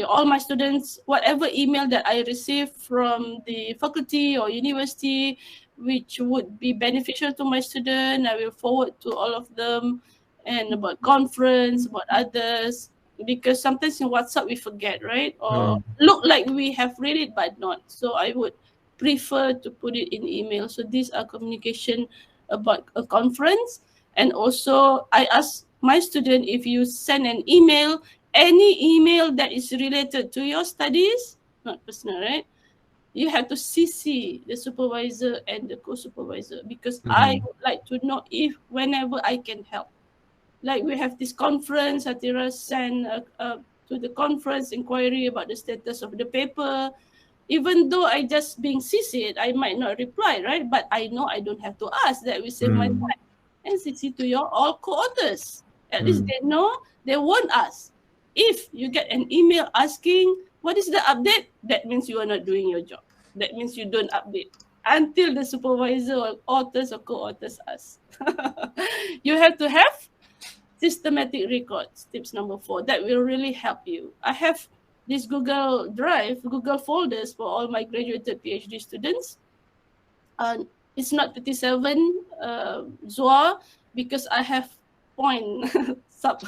all my students, whatever email that I receive from the faculty or university, which would be beneficial to my student, I will forward to all of them, and about conference, about others, because sometimes in WhatsApp we forget, right? Or look like we have read it but not. So I would prefer to put it in email. So these are communication about a conference. And also I ask my student, if you send an email, any email that is related to your studies, not personal, right? You have to CC the supervisor and the co-supervisor, because I would like to know if whenever I can help. Like we have this conference, Atira sent to the conference inquiry about the status of the paper. Even though I just being CC'd, I might not reply, right? But I know I don't have to ask. That will save my time. And CC to your all co-authors. At least they know, they won't ask. If you get an email asking, what is the update? That means you are not doing your job. That means you don't update until the supervisor or authors or co-authors ask. You have to have systematic records, tips number 4. That will really help you. I have this Google Drive, Google folders for all my graduated PhD students. It's not 37 ZOA, because I have point sub.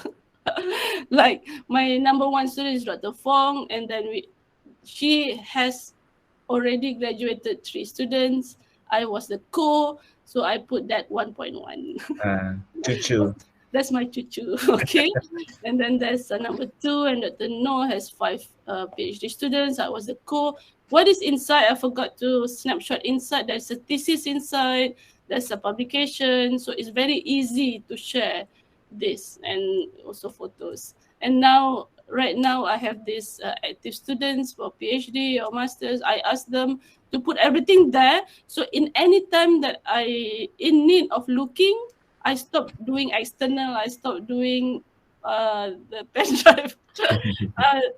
Like my number 1 student is Dr. Fong, and then she has already graduated 3 students. I was the co, so I put that 1.1. Cucu. That's my cucu, okay? And then there's number 2, and Dr. No has 5 PhD students. I was the co. What is inside? I forgot to snapshot inside. There's a thesis inside. There's a publication. So it's very easy to share this, and also photos. And now, right now, I have these active students for PhD or masters. I ask them to put everything there. So in any time that I in need of looking, I stopped doing external. I stopped doing the pen drive.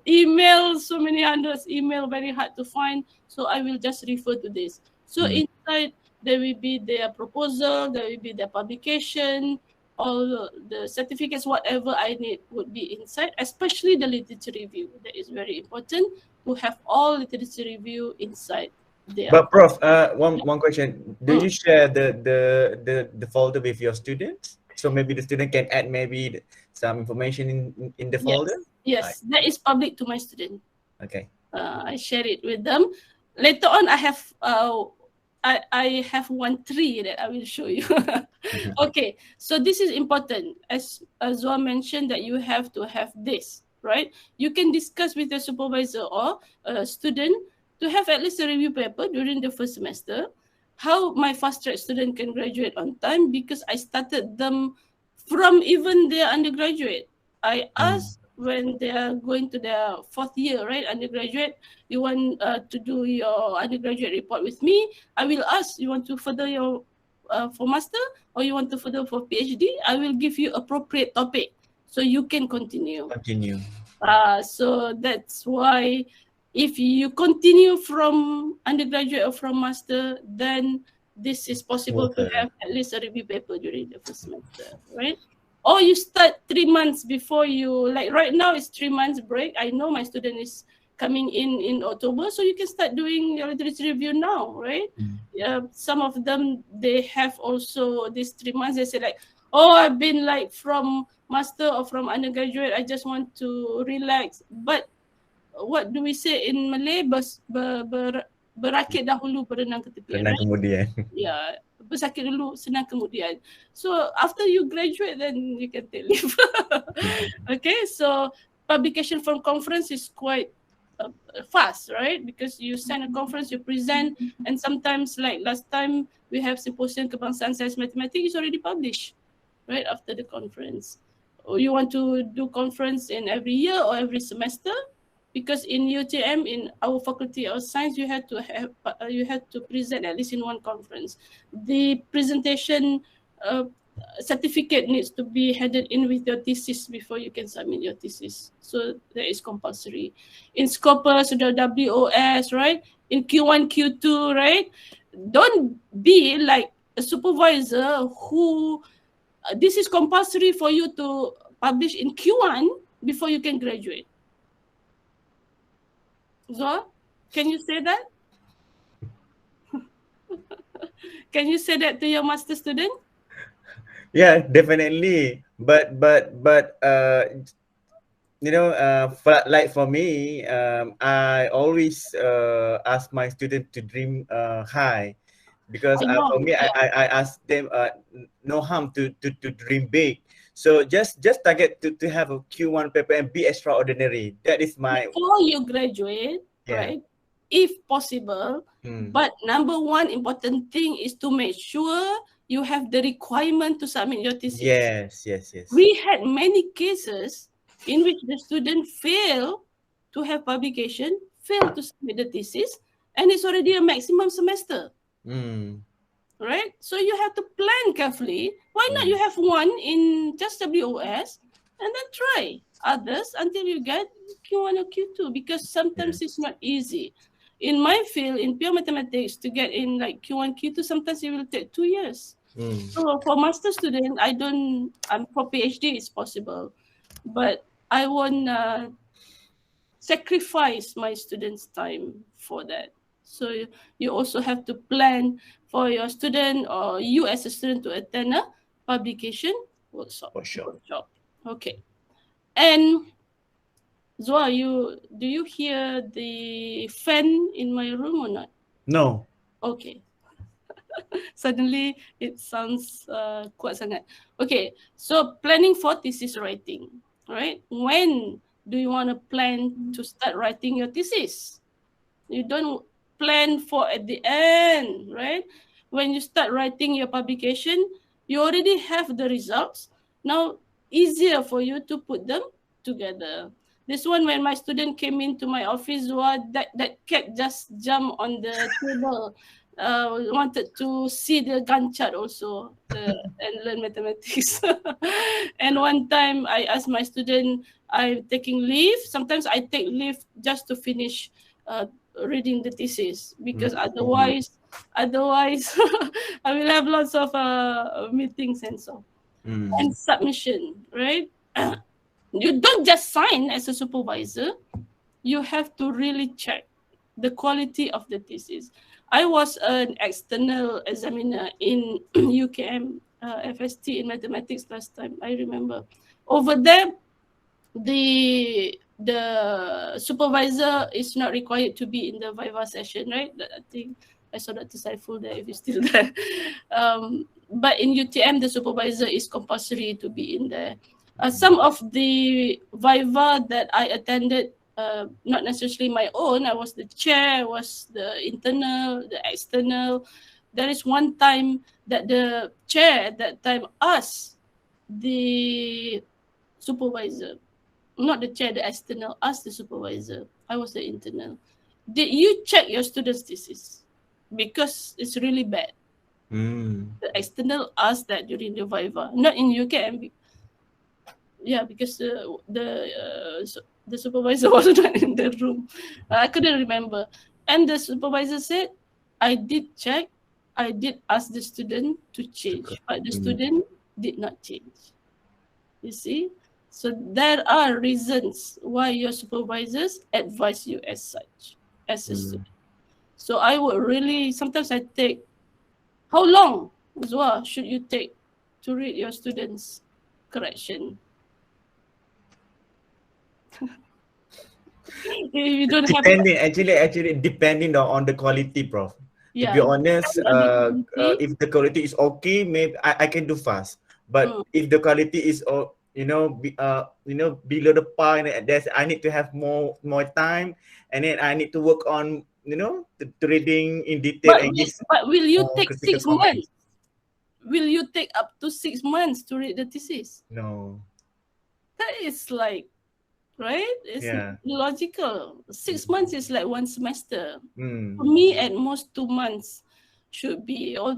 Email, so many hundreds email, very hard to find. So I will just refer to this. So inside there will be their proposal, there will be their publication, all the certificates, whatever I need would be inside, especially the literature review. That is very important to have all literature review inside there. But Prof, one question. Do you share the folder with your students? So maybe the student can add maybe some information in the folder? Yes, that is public to my student. Okay. I share it with them. Later on, I have 1 tree that I will show you. Okay, so this is important. As Zoa mentioned, that you have to have this, right? You can discuss with the supervisor or a student to have at least a review paper during the first semester. How my fast track student can graduate on time, because I started them from even their undergraduate. I asked when they are going to their 4th year, right, undergraduate, you want to do your undergraduate report with me, I will ask, you want to further your for master, or you want to further for PhD? I will give you appropriate topic so you can continue. So that's why if you continue from undergraduate or from master, then this is possible to have at least a review paper during the first semester, right? Or you start 3 months before you, like right now it's 3 months break. I know my student is coming in October, so you can start doing your literature review now, right? Some of them, they have also these 3 months, they say like, oh, I've been like from master or from undergraduate, I just want to relax. But what do we say in Malay? Berakit dahulu, berenang ke tepian. Renang kemudian. Yeah, bersakit dulu, senang kemudian. So after you graduate, then you can take leave. Okay, so publication from conference is quite fast, right? Because you send a conference, you present, and sometimes like last time we have symposium Kebangsaan Science Mathematics is already published, right after the conference. Or you want to do conference in every year or every semester? Because in UTM, in our faculty of science, you had to present at least in 1 conference. The presentation certificate needs to be handed in with your thesis before you can submit your thesis. So that is compulsory. In Scopus, the WOS, right? In Q1, Q2, right? Don't be like a supervisor who this is compulsory for you to publish in Q1 before you can graduate. Zoa, can you say that? Can you say that to your master student? Yeah, definitely. But you know, for me, I always ask my students to dream high, because for me, I ask them no harm to dream big. So just target to have a Q1 paper and be extraordinary. That is my before you graduate, right? If possible, but number one important thing is to make sure you have the requirement to submit your thesis. Yes. We had many cases in which the student failed to have publication, failed to submit the thesis, and it's already a maximum semester. Right? So you have to plan carefully. Why not you have one in just WOS and then try others until you get Q1 or Q2, because sometimes it's not easy. In my field, in pure mathematics, to get in like Q1, Q2, sometimes it will take 2 years. So for master student, for PhD it's possible, but I won't sacrifice my students' time for that. So you also have to plan for your student, or you as a student, to attend a publication workshop. Okay. And Zoa, do you hear the fan in my room or not? No. Okay. Suddenly it sounds kuat sangat. Okay, so planning for thesis writing, right? When do you want to plan to start writing your thesis? You don't plan for at the end, right? When you start writing your publication, you already have the results. Now, easier for you to put them together. This one, when my student came into my office, that cat just jumped on the table. Wanted to see the Gantt chart also and learn mathematics. And one time I asked my student, I'm taking leave. Sometimes I take leave just to finish reading the thesis, because otherwise I will have lots of meetings and so and submission, right? You don't just sign as a supervisor, you have to really check the quality of the thesis. I was an external examiner in UTM FST in mathematics last time, I remember. Over there, the supervisor is not required to be in the Viva session, right? I think I saw Dr. Saiful there, if he's still there. But in UTM, the supervisor is compulsory to be in there. Some of the Viva that I attended, not necessarily my own, I was the chair, was the internal, the external. There is one time that the chair at that time asked the supervisor, not the chair, the external, asked the supervisor, I was the internal, did you check your students' thesis? Because it's really bad. The external asked that during the Viva, not in UKM. Yeah, because the supervisor was not in the room. I couldn't remember. And the supervisor said, I did check, I did ask the student to change, but the student did not change. You see? So there are reasons why your supervisors advise you as such, as a student. So I would really, sometimes I take, how long, Zoa, should you take to read your students' correction? You don't depending, have actually depending on the quality, Prof. To be honest, if the quality is okay, maybe I can do fast. But if the quality is below the par, and I need to have more time, and then I need to work on the reading in detail. But will you take 6 months? Will you take up to 6 months to read the thesis? No. That is like, right? It's logical. 6 months is like 1 semester. For me, at most 2 months should be, or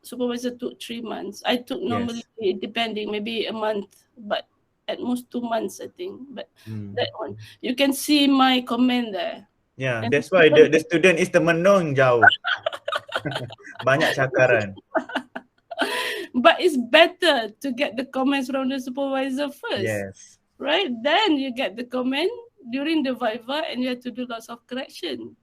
supervisor took 3 months. I took normally, depending, maybe a month, but at most 2 months, I think. But that one, you can see my comment there. Yeah, that's why the student is the menong jauh. Banyak cakaran. But it's better to get the comments from the supervisor first. Yes. Right? Then you get the comment during the Viva and you have to do lots of correction.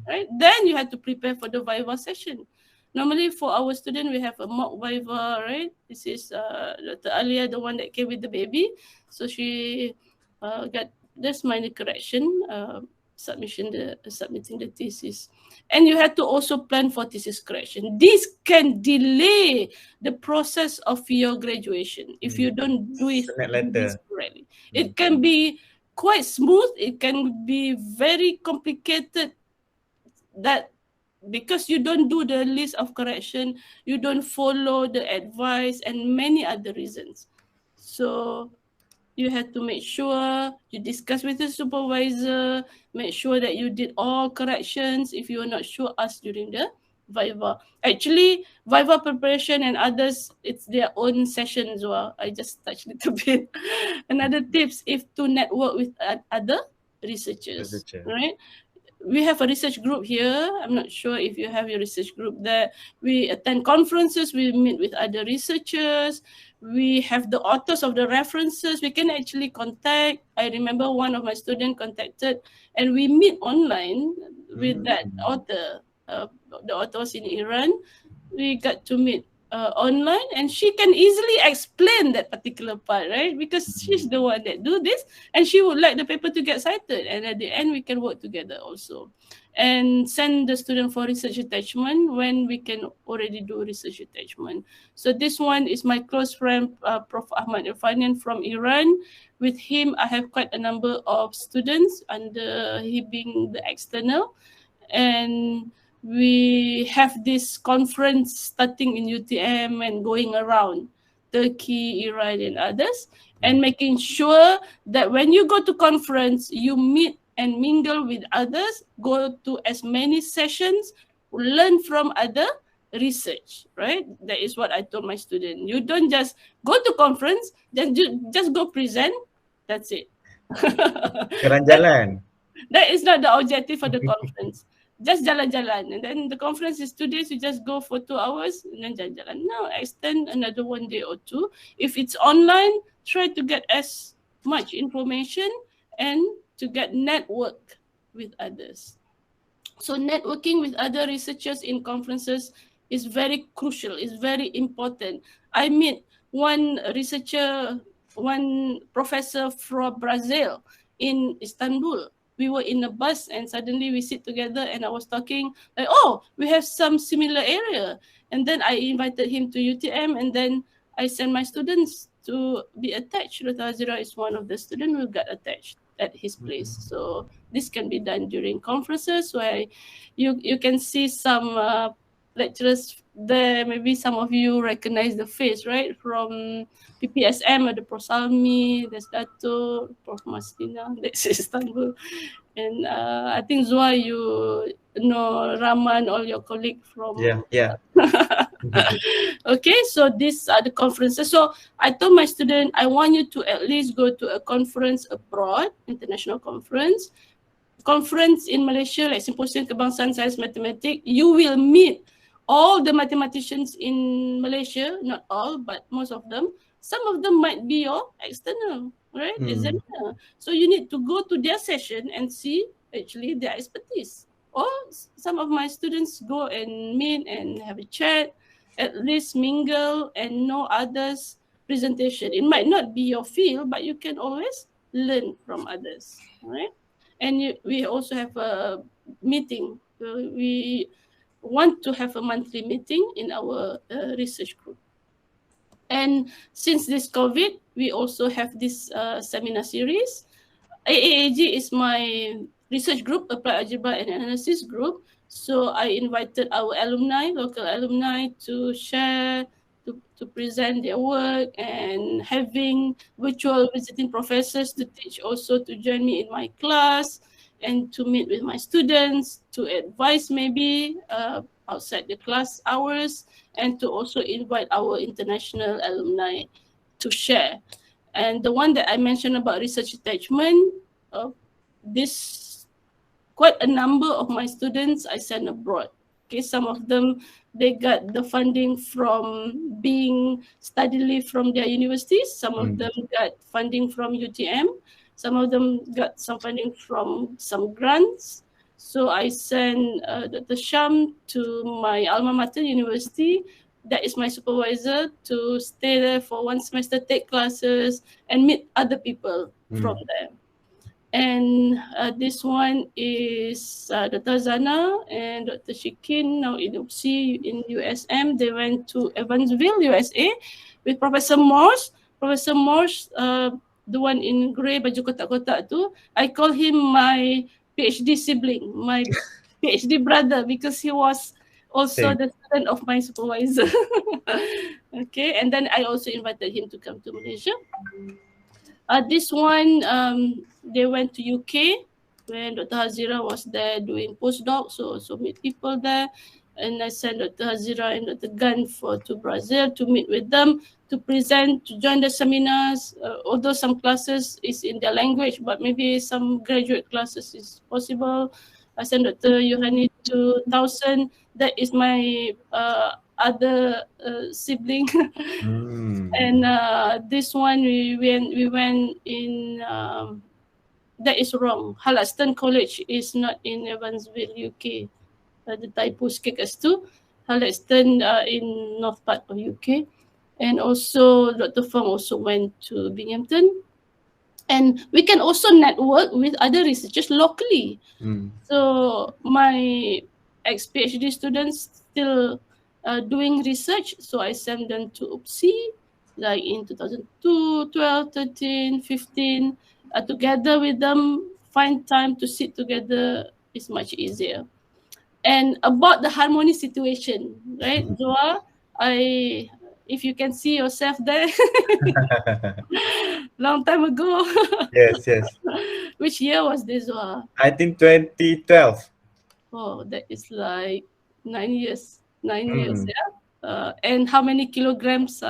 Right? Then you have to prepare for the Viva session. Normally for our student, we have a mock Viva, right? This is Dr. Alia, the one that came with the baby. So she got this minor correction, submitting the thesis. And you have to also plan for thesis correction. This can delay the process of your graduation if you don't do it correctly. It can be quite smooth. It can be very complicated, that because you don't do the list of correction, you don't follow the advice, and many other reasons. So you have to make sure you discuss with the supervisor, make sure that you did all corrections. If you are not sure, ask during the Viva. Actually, Viva preparation and others, it's their own session as well. I just touched a little bit. Another tips is to network with other researchers, right? We have a research group here. I'm not sure if you have your research group there. We attend conferences, we meet with other researchers, we have the authors of the references, we can actually contact. I remember one of my students contacted and we meet online with that author. The author was in Iran. We got to meet online and she can easily explain that particular part, right? Because she's the one that do this and she would like the paper to get cited, and at the end we can work together also and send the student for research attachment when we can already do research attachment. So this one is my close friend, Prof. Ahmad Irfanian from Iran. With him, I have quite a number of students under he being the external, and we have this conference starting in UTM and going around Turkey, Iran, and others, and making sure that when you go to conference, you meet and mingle with others, go to as many sessions, learn from other research, right? That is what I told my student. You don't just go to conference, then just go present, that's it. Jalan-jalan. That is not the objective of the conference. Just jalan-jalan, and then the conference is 2 days, you just go for 2 hours and then jalan-jalan. No, extend another 1 day or 2. If it's online, try to get as much information and to get network with others. So networking with other researchers in conferences is very crucial, is very important. I meet one researcher, one professor from Brazil in Istanbul. We were in a bus and suddenly we sit together and I was talking like, oh, we have some similar area. And then I invited him to UTM and then I sent my students to be attached. Dr. Azira is one of the students who got attached at his place. So this can be done during conferences where you can see some lecturers there. Maybe some of you recognize the face, right? From PPSM, the Prof. Salmi, there's Dato, Prof. Mastina, that's Istanbul. And I think Zua, you know Rahman, all your colleagues from... Yeah. Okay, so these are the conferences. So I told my student, I want you to at least go to a conference abroad, international conference. Conference in Malaysia, like Symposium Kebangsaan Science Mathematics, you will meet all the mathematicians in Malaysia, not all, but most of them. Some of them might be your external, right? Examiner. So you need to go to their session and see actually their expertise. Or some of my students go and meet and have a chat, at least mingle and know others' presentation. It might not be your field, but you can always learn from others, right? And we also have a meeting. We want to have a monthly meeting in our research group. And since this COVID, we also have this seminar series. AAAG is my research group, Applied Algebra and Analysis group. So I invited our alumni, local alumni, to share, to present their work, and having virtual visiting professors to teach, also to join me in my class and to meet with my students, to advise maybe outside the class hours, and to also invite our international alumni to share. And the one that I mentioned about research attachment, this quite a number of my students I sent abroad. Okay, some of them, they got the funding from being study leave from their universities. Some of them got funding from UTM. Some of them got some funding from some grants. So I sent Dr. Sham to my alma mater, University. That is my supervisor, to stay there for one semester, take classes, and meet other people from there. And this one is Dr. Zana and Dr. Shikin, now in UPSI in USM. They went to Evansville, USA with Professor Morse. Professor Morse, the one in grey baju kotak-kotak tu, I call him my PhD sibling, my PhD brother, because he was also the student of my supervisor. Okay, and then I also invited him to come to Malaysia. This one, they went to UK when Dr. Hazira was there doing postdoc, so also meet people there. And I sent Dr. Hazira and Dr. Gunn to Brazil to meet with them, to present, to join the seminars. Although some classes is in their language, but maybe some graduate classes is possible. I sent Dr. Yohani to Towson. That is my other sibling. And this one we went in that is wrong. Hallaston College is not in Evansville, UK. The typo kat situ. Hallaston in north part of UK. And also Dr. Fong also went to Binghamton. And we can also network with other researchers locally. So my ex-PhD students still doing research, so I sent them to UPSI, like in 2002, 12, 13, 15. Together with them, find time to sit together is much easier. And about the harmony situation, right, Joa? If you can see yourself there, long time ago. Yes. Which year was this, Joa? I think 2012. Oh, that is like 9 years. 9 years, yeah. And how many kilograms?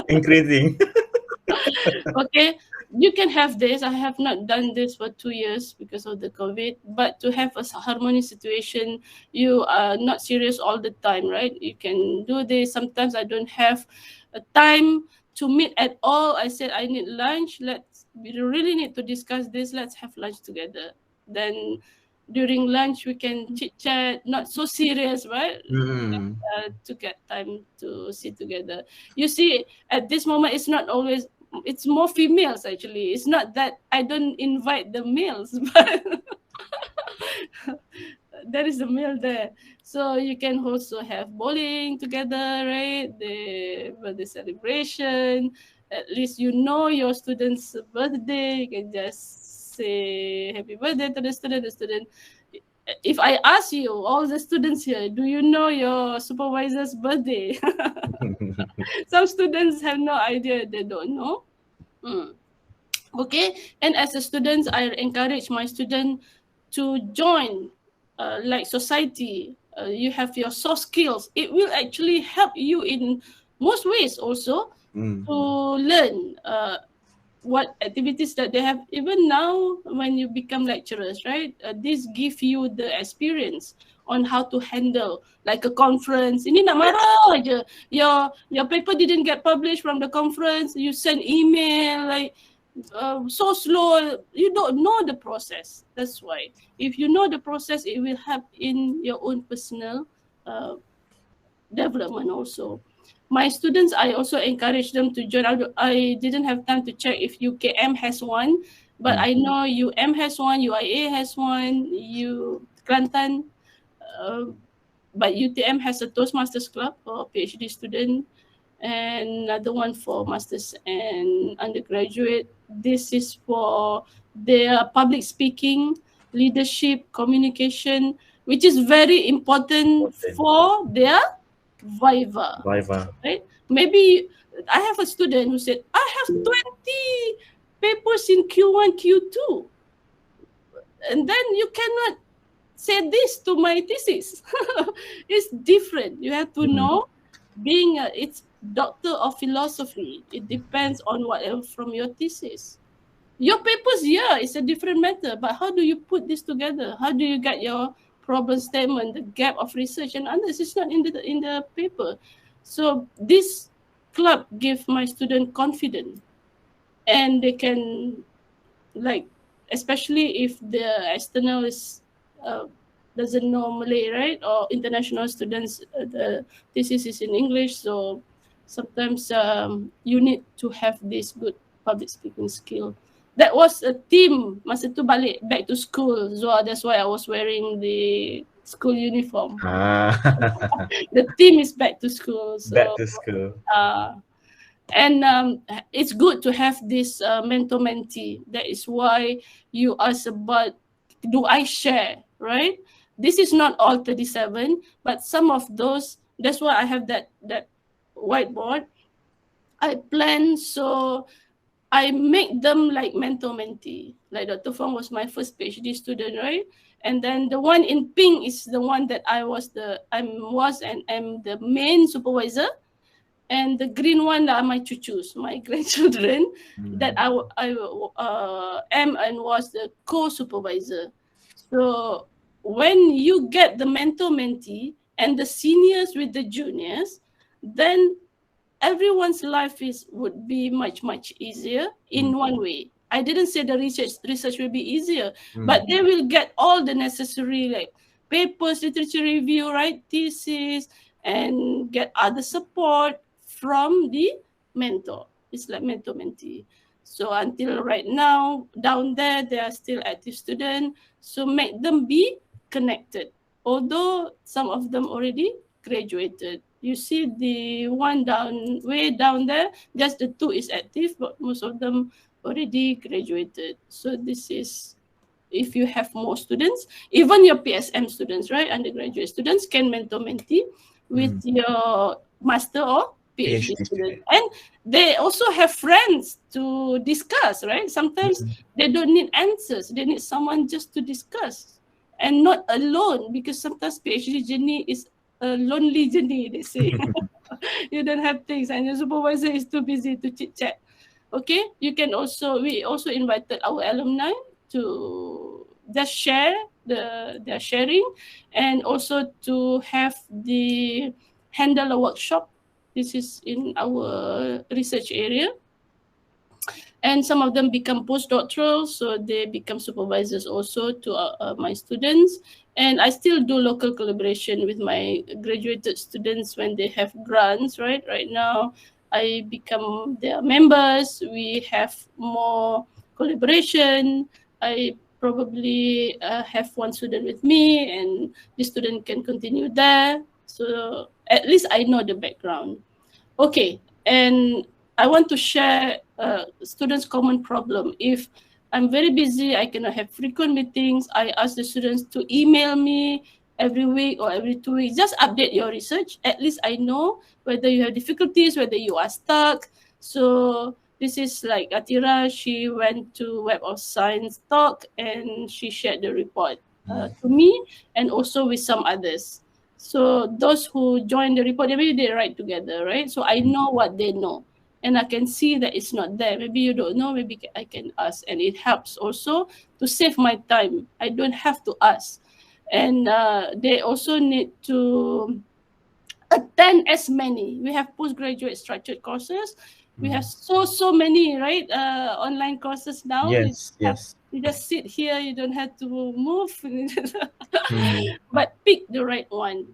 Increasing. Okay, you can have this. I have not done this for 2 years because of the COVID, but to have a harmony situation, you are not serious all the time, right? You can do this. Sometimes I don't have a time to meet at all. I said I need lunch. We really need to discuss this. Let's have lunch together. Then during lunch we can chit chat, not so serious, right? To get time to sit together. You see, at this moment, it's not always. It's more females actually. It's not that I don't invite the males, but there is a male there. So you can also have bowling together, right? The birthday celebration. At least you know your student's birthday. You can just say happy birthday to the student. The student. If I ask you, all the students here, do you know your supervisor's birthday? Some students have no idea, they don't know. Okay, and as a student, I encourage my student to join like society. You have your soft skills. It will actually help you in most ways also to learn what activities that they have. Even now when you become lecturers, right, this give you the experience on how to handle like a conference. Ini nak marah aja, your paper didn't get published from the conference, you send email like so slow, you don't know the process. That's why if you know the process, it will help in your own personal development also. My students, I also encourage them to join. I didn't have time to check if UKM has one, but I know UM has one, UIA has one, Kelantan, but UTM has a Toastmasters Club for PhD student, and another one for masters and undergraduate. This is for their public speaking, leadership, communication, which is very important for their Viva. Right? Maybe I have a student who said, I have 20 papers in Q1, Q2. And then you cannot say this to my thesis. It's different. You have to know, being it's doctor of philosophy, it depends on whatever from your thesis. Your papers, yeah, it's a different matter, but how do you put this together? How do you get your problem statement, the gap of research and others? It's not in the paper. So this club give my student confidence, and they can, like, especially if the external is doesn't know Malay, right? Or international students, the thesis is in English, so sometimes you need to have this good public speaking skill. That was a theme masa tu balik back to school. So that's why I was wearing the school uniform. The theme is back to school. So, back to school. And it's good to have this mentor-mentee. That is why you ask about, do I share, right? This is not all 37, but some of those, that's why I have that whiteboard. I plan, so I make them like mentor-mentee. Like Dr. Fong was my first PhD student, right? And then the one in pink is the one that I was and am the main supervisor. And the green one that are my chuchus, my grandchildren, that I am and was the co-supervisor. So when you get the mentor-mentee and the seniors with the juniors, then everyone's life would be much easier in one way. I didn't say the research will be easier, but they will get all the necessary, like papers, literature review, right, thesis, and get other support from the mentor. It's like mentor-mentee. So until right now, down there, they are still active students. So make them be connected. Although some of them already graduated. You see the one way down there, just the 2 is active, but most of them already graduated. So this is, if you have more students, even your PSM students, right, undergraduate students can mentor-mentee with your master or PhD student. And they also have friends to discuss, right? Sometimes they don't need answers. They need someone just to discuss and not alone, because sometimes PhD journey is a lonely journey, they say. You don't have things and your supervisor is too busy to chit-chat. Okay, we also invited our alumni to just share their sharing, and also to have the handle a workshop. This is in our research area. And some of them become postdoctoral, so they become supervisors also to my students. And I still do local collaboration with my graduated students when they have grants, right? Right now, I become their members. We have more collaboration. I probably have one student with me, and the student can continue there. So at least I know the background. Okay, and I want to share students' common problem. If I'm very busy, I cannot have frequent meetings, I ask the students to email me every week or every 2 weeks. Just update your research. At least I know whether you have difficulties, whether you are stuck. So this is like Atira, she went to Web of Science talk and she shared the report to me and also with some others. So those who join the report, maybe they write together, right? So I know what they know, and I can see that it's not there. Maybe you don't know, maybe I can ask, and it helps also to save my time. I don't have to ask. And they also need to attend as many. We have postgraduate structured courses. We have so many, right? Online courses now. Yes. You just sit here, you don't have to move. But pick the right one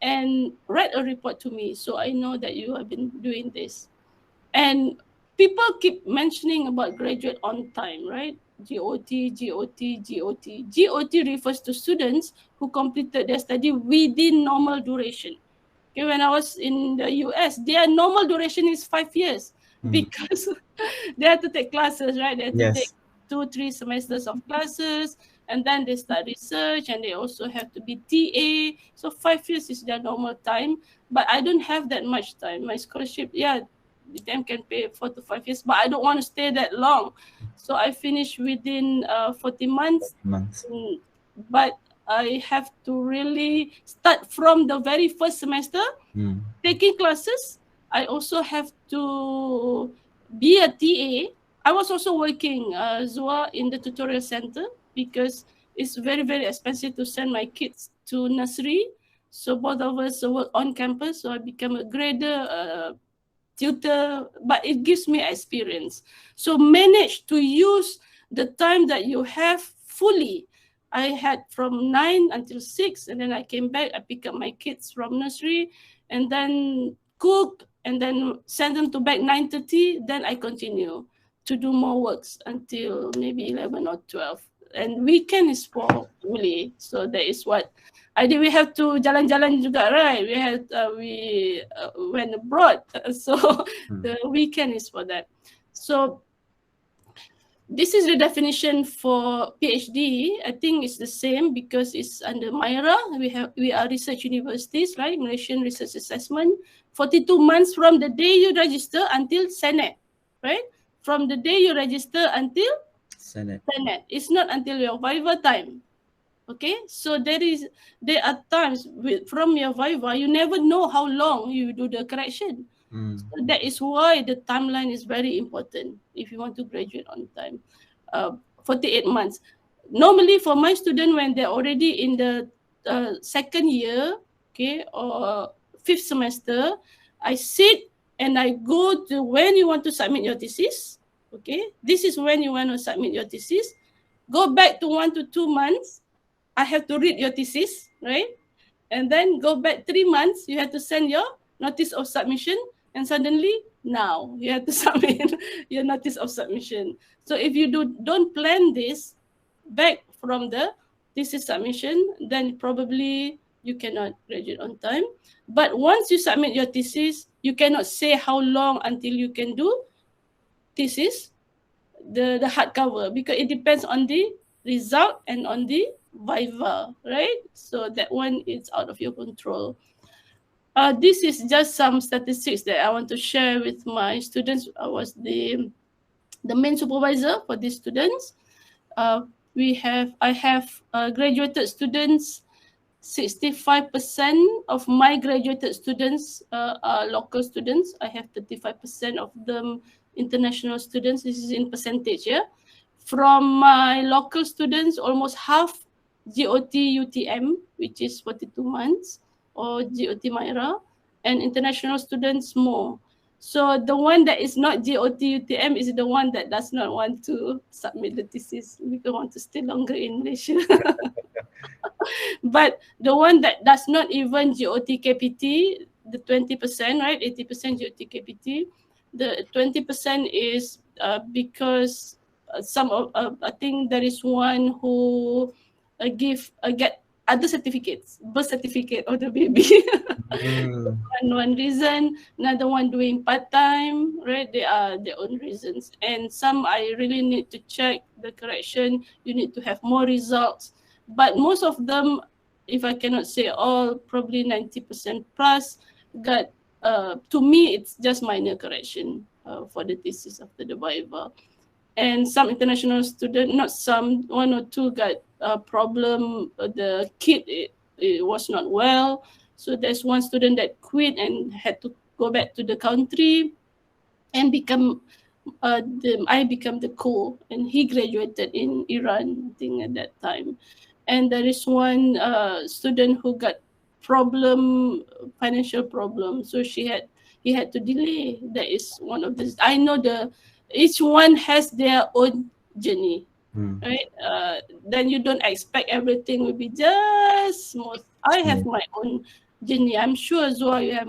and write a report to me so I know that you have been doing this. And people keep mentioning about graduate on time, right? GOT. GOT refers to students who completed their study within normal duration. Okay, when I was in the US, their normal duration is 5 years because they have to take classes, right? They have to take 2-3 semesters of classes, and then they start research, and they also have to be TA. So 5 years is their normal time, but I don't have that much time. My scholarship, them can pay 4 to 5 years, but I don't want to stay that long. So I finished within 40 months. But I have to really start from the very first semester, taking classes. I also have to be a TA. I was also working, Zua, in the tutorial center because it's very, very expensive to send my kids to nursery. So both of us work on campus. So I became a grader, tutor, but it gives me experience. So manage to use the time that you have fully. I had from 9 until 6, and then I came back, I pick up my kids from nursery, and then cook, and then send them to back 9:30, then I continue to do more works until maybe 11 or 12. And weekend is for family, so that is what I did. We have to jalan-jalan juga, right? We had we went abroad, so the weekend is for that. So this is the definition for PhD. I think it's the same because it's under MIRA. We are research universities, right? Malaysian Research Assessment. 42 months from the day you register until Senate, right? From the day you register until Senate. It's not until your Viva time. Okay, so there are times from your Viva, you never know how long you do the correction. So that is why the timeline is very important if you want to graduate on time. 48 months. Normally for my student, when they're already in the second year, okay, or fifth semester, I sit and I go to when you want to submit your thesis. Okay, this is when you want to submit your thesis. Go back to 1 to 2 months. I have to read your thesis, right? And then go back 3 months, you have to send your notice of submission, and suddenly now you have to submit your notice of submission. So if you don't plan this back from the thesis submission, then probably you cannot graduate on time. But once you submit your thesis, you cannot say how long until you can do thesis, the hardcover, because it depends on the result and on the Viva, right? So that one is out of your control. This is just some statistics that I want to share with my students. I was the main supervisor for these students. I have graduated students. 65% of my graduated students are local students. I have 35% of them international students. This is in percentage, yeah. From my local students, almost half GOT UTM, which is 42 months, or GOT MIRA, and international students more. So the one that is not GOT UTM is the one that does not want to submit the thesis because want to stay longer in Malaysia. But the one that does not even GOT KPT, the 20%, right? 80% GOT KPT. The 20% is because some of I think there is one who get other certificates, birth certificate of the baby. One reason, another one doing part-time, right? They are their own reasons. And some I really need to check the correction. You need to have more results. But most of them, if I cannot say all, probably 90% plus got, to me, it's just minor correction for the thesis after the Viva. And some international student, not some, one or two got a problem. The kid it was not well. So there's one student that quit and had to go back to the country and I become the co, and he graduated in Iran, I think at that time. And there is one student who got financial problem. So he had to delay. That is one of the, I know each one has their own journey, right? Then you don't expect everything will be just smooth. I have my own journey. I'm sure, Zoa, you have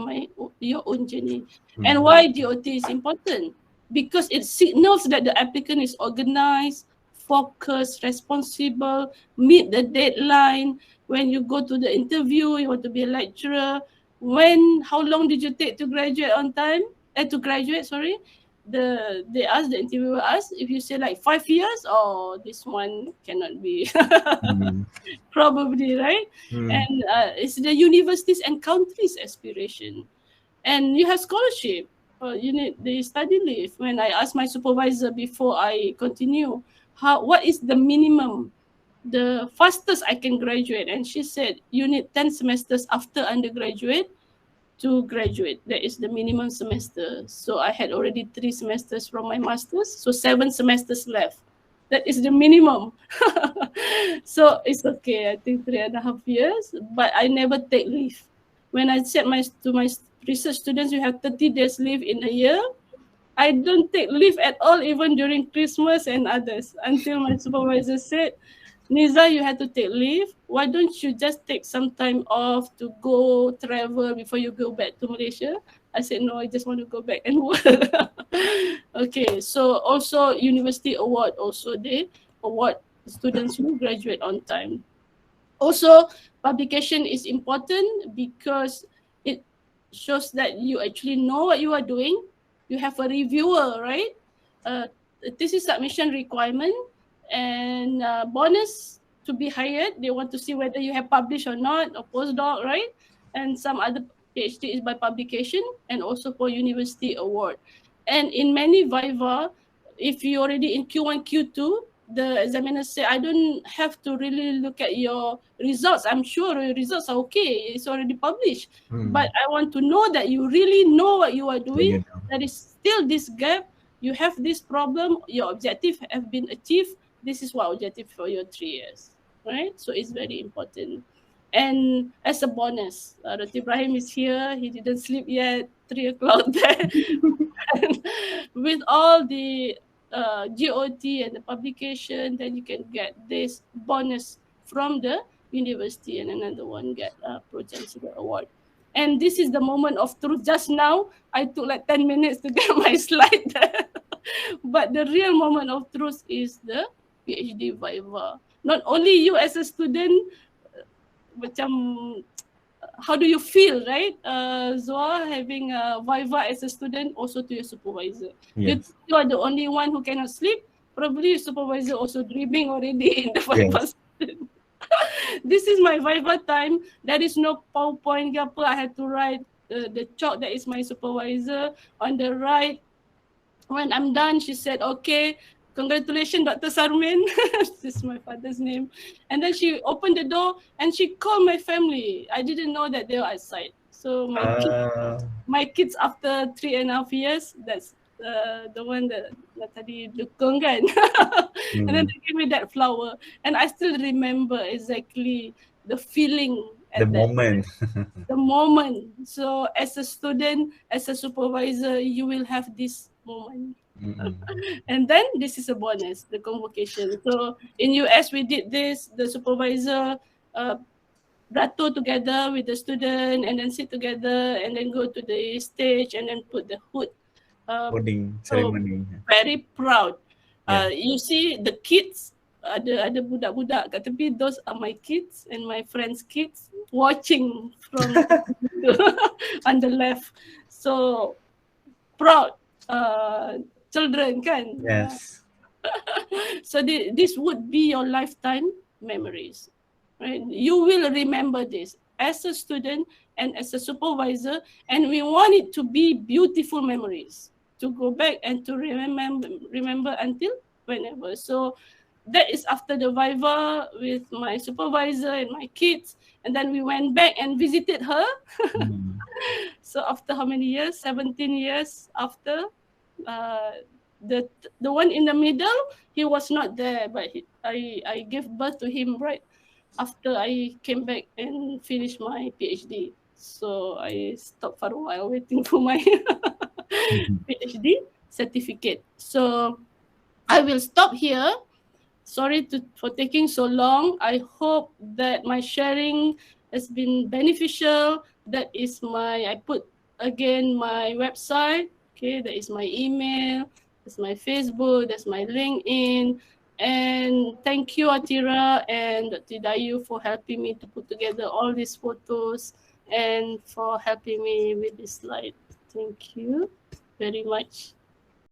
your own journey. And why DOT is important? Because it signals that the applicant is organized, focused, responsible, meet the deadline. When you go to the interview, you want to be a lecturer. How long did you take to graduate on time? They ask, the interviewer asks, if you say like 5 years, this one cannot be. Probably, right? And it's the universities and countries' aspiration. And you have scholarship. You need the study leave. When I asked my supervisor before I continue, what is the minimum the fastest I can graduate. And she said, you need 10 semesters after undergraduate to graduate. That is the minimum semester. So I had already 3 semesters from my master's, so 7 semesters left. That is the minimum. So it's okay, I think 3.5 years, but I never take leave. When I said to my research students, you have 30 days leave in a year, I don't take leave at all, even during Christmas and others, until my supervisor said, Niza, you had to take leave. Why don't you just take some time off to go travel before you go back to Malaysia? I said, no, I just want to go back and work. Okay, so also University Award, also they award students who graduate on time. Also, publication is important because it shows that you actually know what you are doing. You have a reviewer, right? This is submission requirement, and bonus to be hired. They want to see whether you have published or not, or postdoc, right? And some other PhD is by publication, and also for university award. And in many viva, if you already in Q1, Q2, the examiner say, I don't have to really look at your results. I'm sure your results are okay. It's already published. But I want to know that you really know what you are doing. There is still this gap. You have this problem. Your objective have been achieved. This is what objective for your 3 years, right? So it's very important. And as a bonus, Dr. Ibrahim is here. He didn't sleep yet. 3 o'clock there. With all the GOT and the publication, then you can get this bonus from the university, and another one get a Project Award. And this is the moment of truth. Just now, I took like 10 minutes to get my slide there. But the real moment of truth is the PhD viva. Not only you as a student, macam how do you feel, right? Zoa, having a viva as a student, also to your supervisor. Yes. You are the only one who cannot sleep. Probably your supervisor also dreaming already in the viva. Yes. This is my viva time. There is no PowerPoint. I had to write the chalk that is my supervisor on the right. When I'm done, she said, okay, congratulations, Dr. Sarmin. This is my father's name. And then she opened the door and she called my family. I didn't know that they were outside. So my kids after 3.5 years, that's the one that tadi dukung kan. And then they gave me that flower. And I still remember exactly the feeling at the moment. The moment. So as a student, as a supervisor, you will have this moment. And then this is a bonus, the convocation. So in US, we did this, the supervisor brato together with the student, and then sit together, and then go to the stage, and then put the hood. Hooding ceremony. So very proud. You see the kids, ada budak-budak kat tepi, those are my kids and my friends' kids watching from on the left. So proud children kan. Yes. So this would be your lifetime memories, right? You will remember this as a student and as a supervisor, and we want it to be beautiful memories to go back and to remember until whenever. So that is after the viva with my supervisor and my kids, and then we went back and visited her. So after how many years? 17 years after. The one in the middle, he was not there, but I gave birth to him right after I came back and finished my PhD. So I stopped for a while waiting for my PhD certificate. So I will stop here. Sorry for taking so long. I hope that my sharing has been beneficial. That is I put again my website. Okay, that is my email. That's my Facebook. That's my LinkedIn. And thank you, Atira and Dr. Dayu, for helping me to put together all these photos and for helping me with this slide. Thank you very much.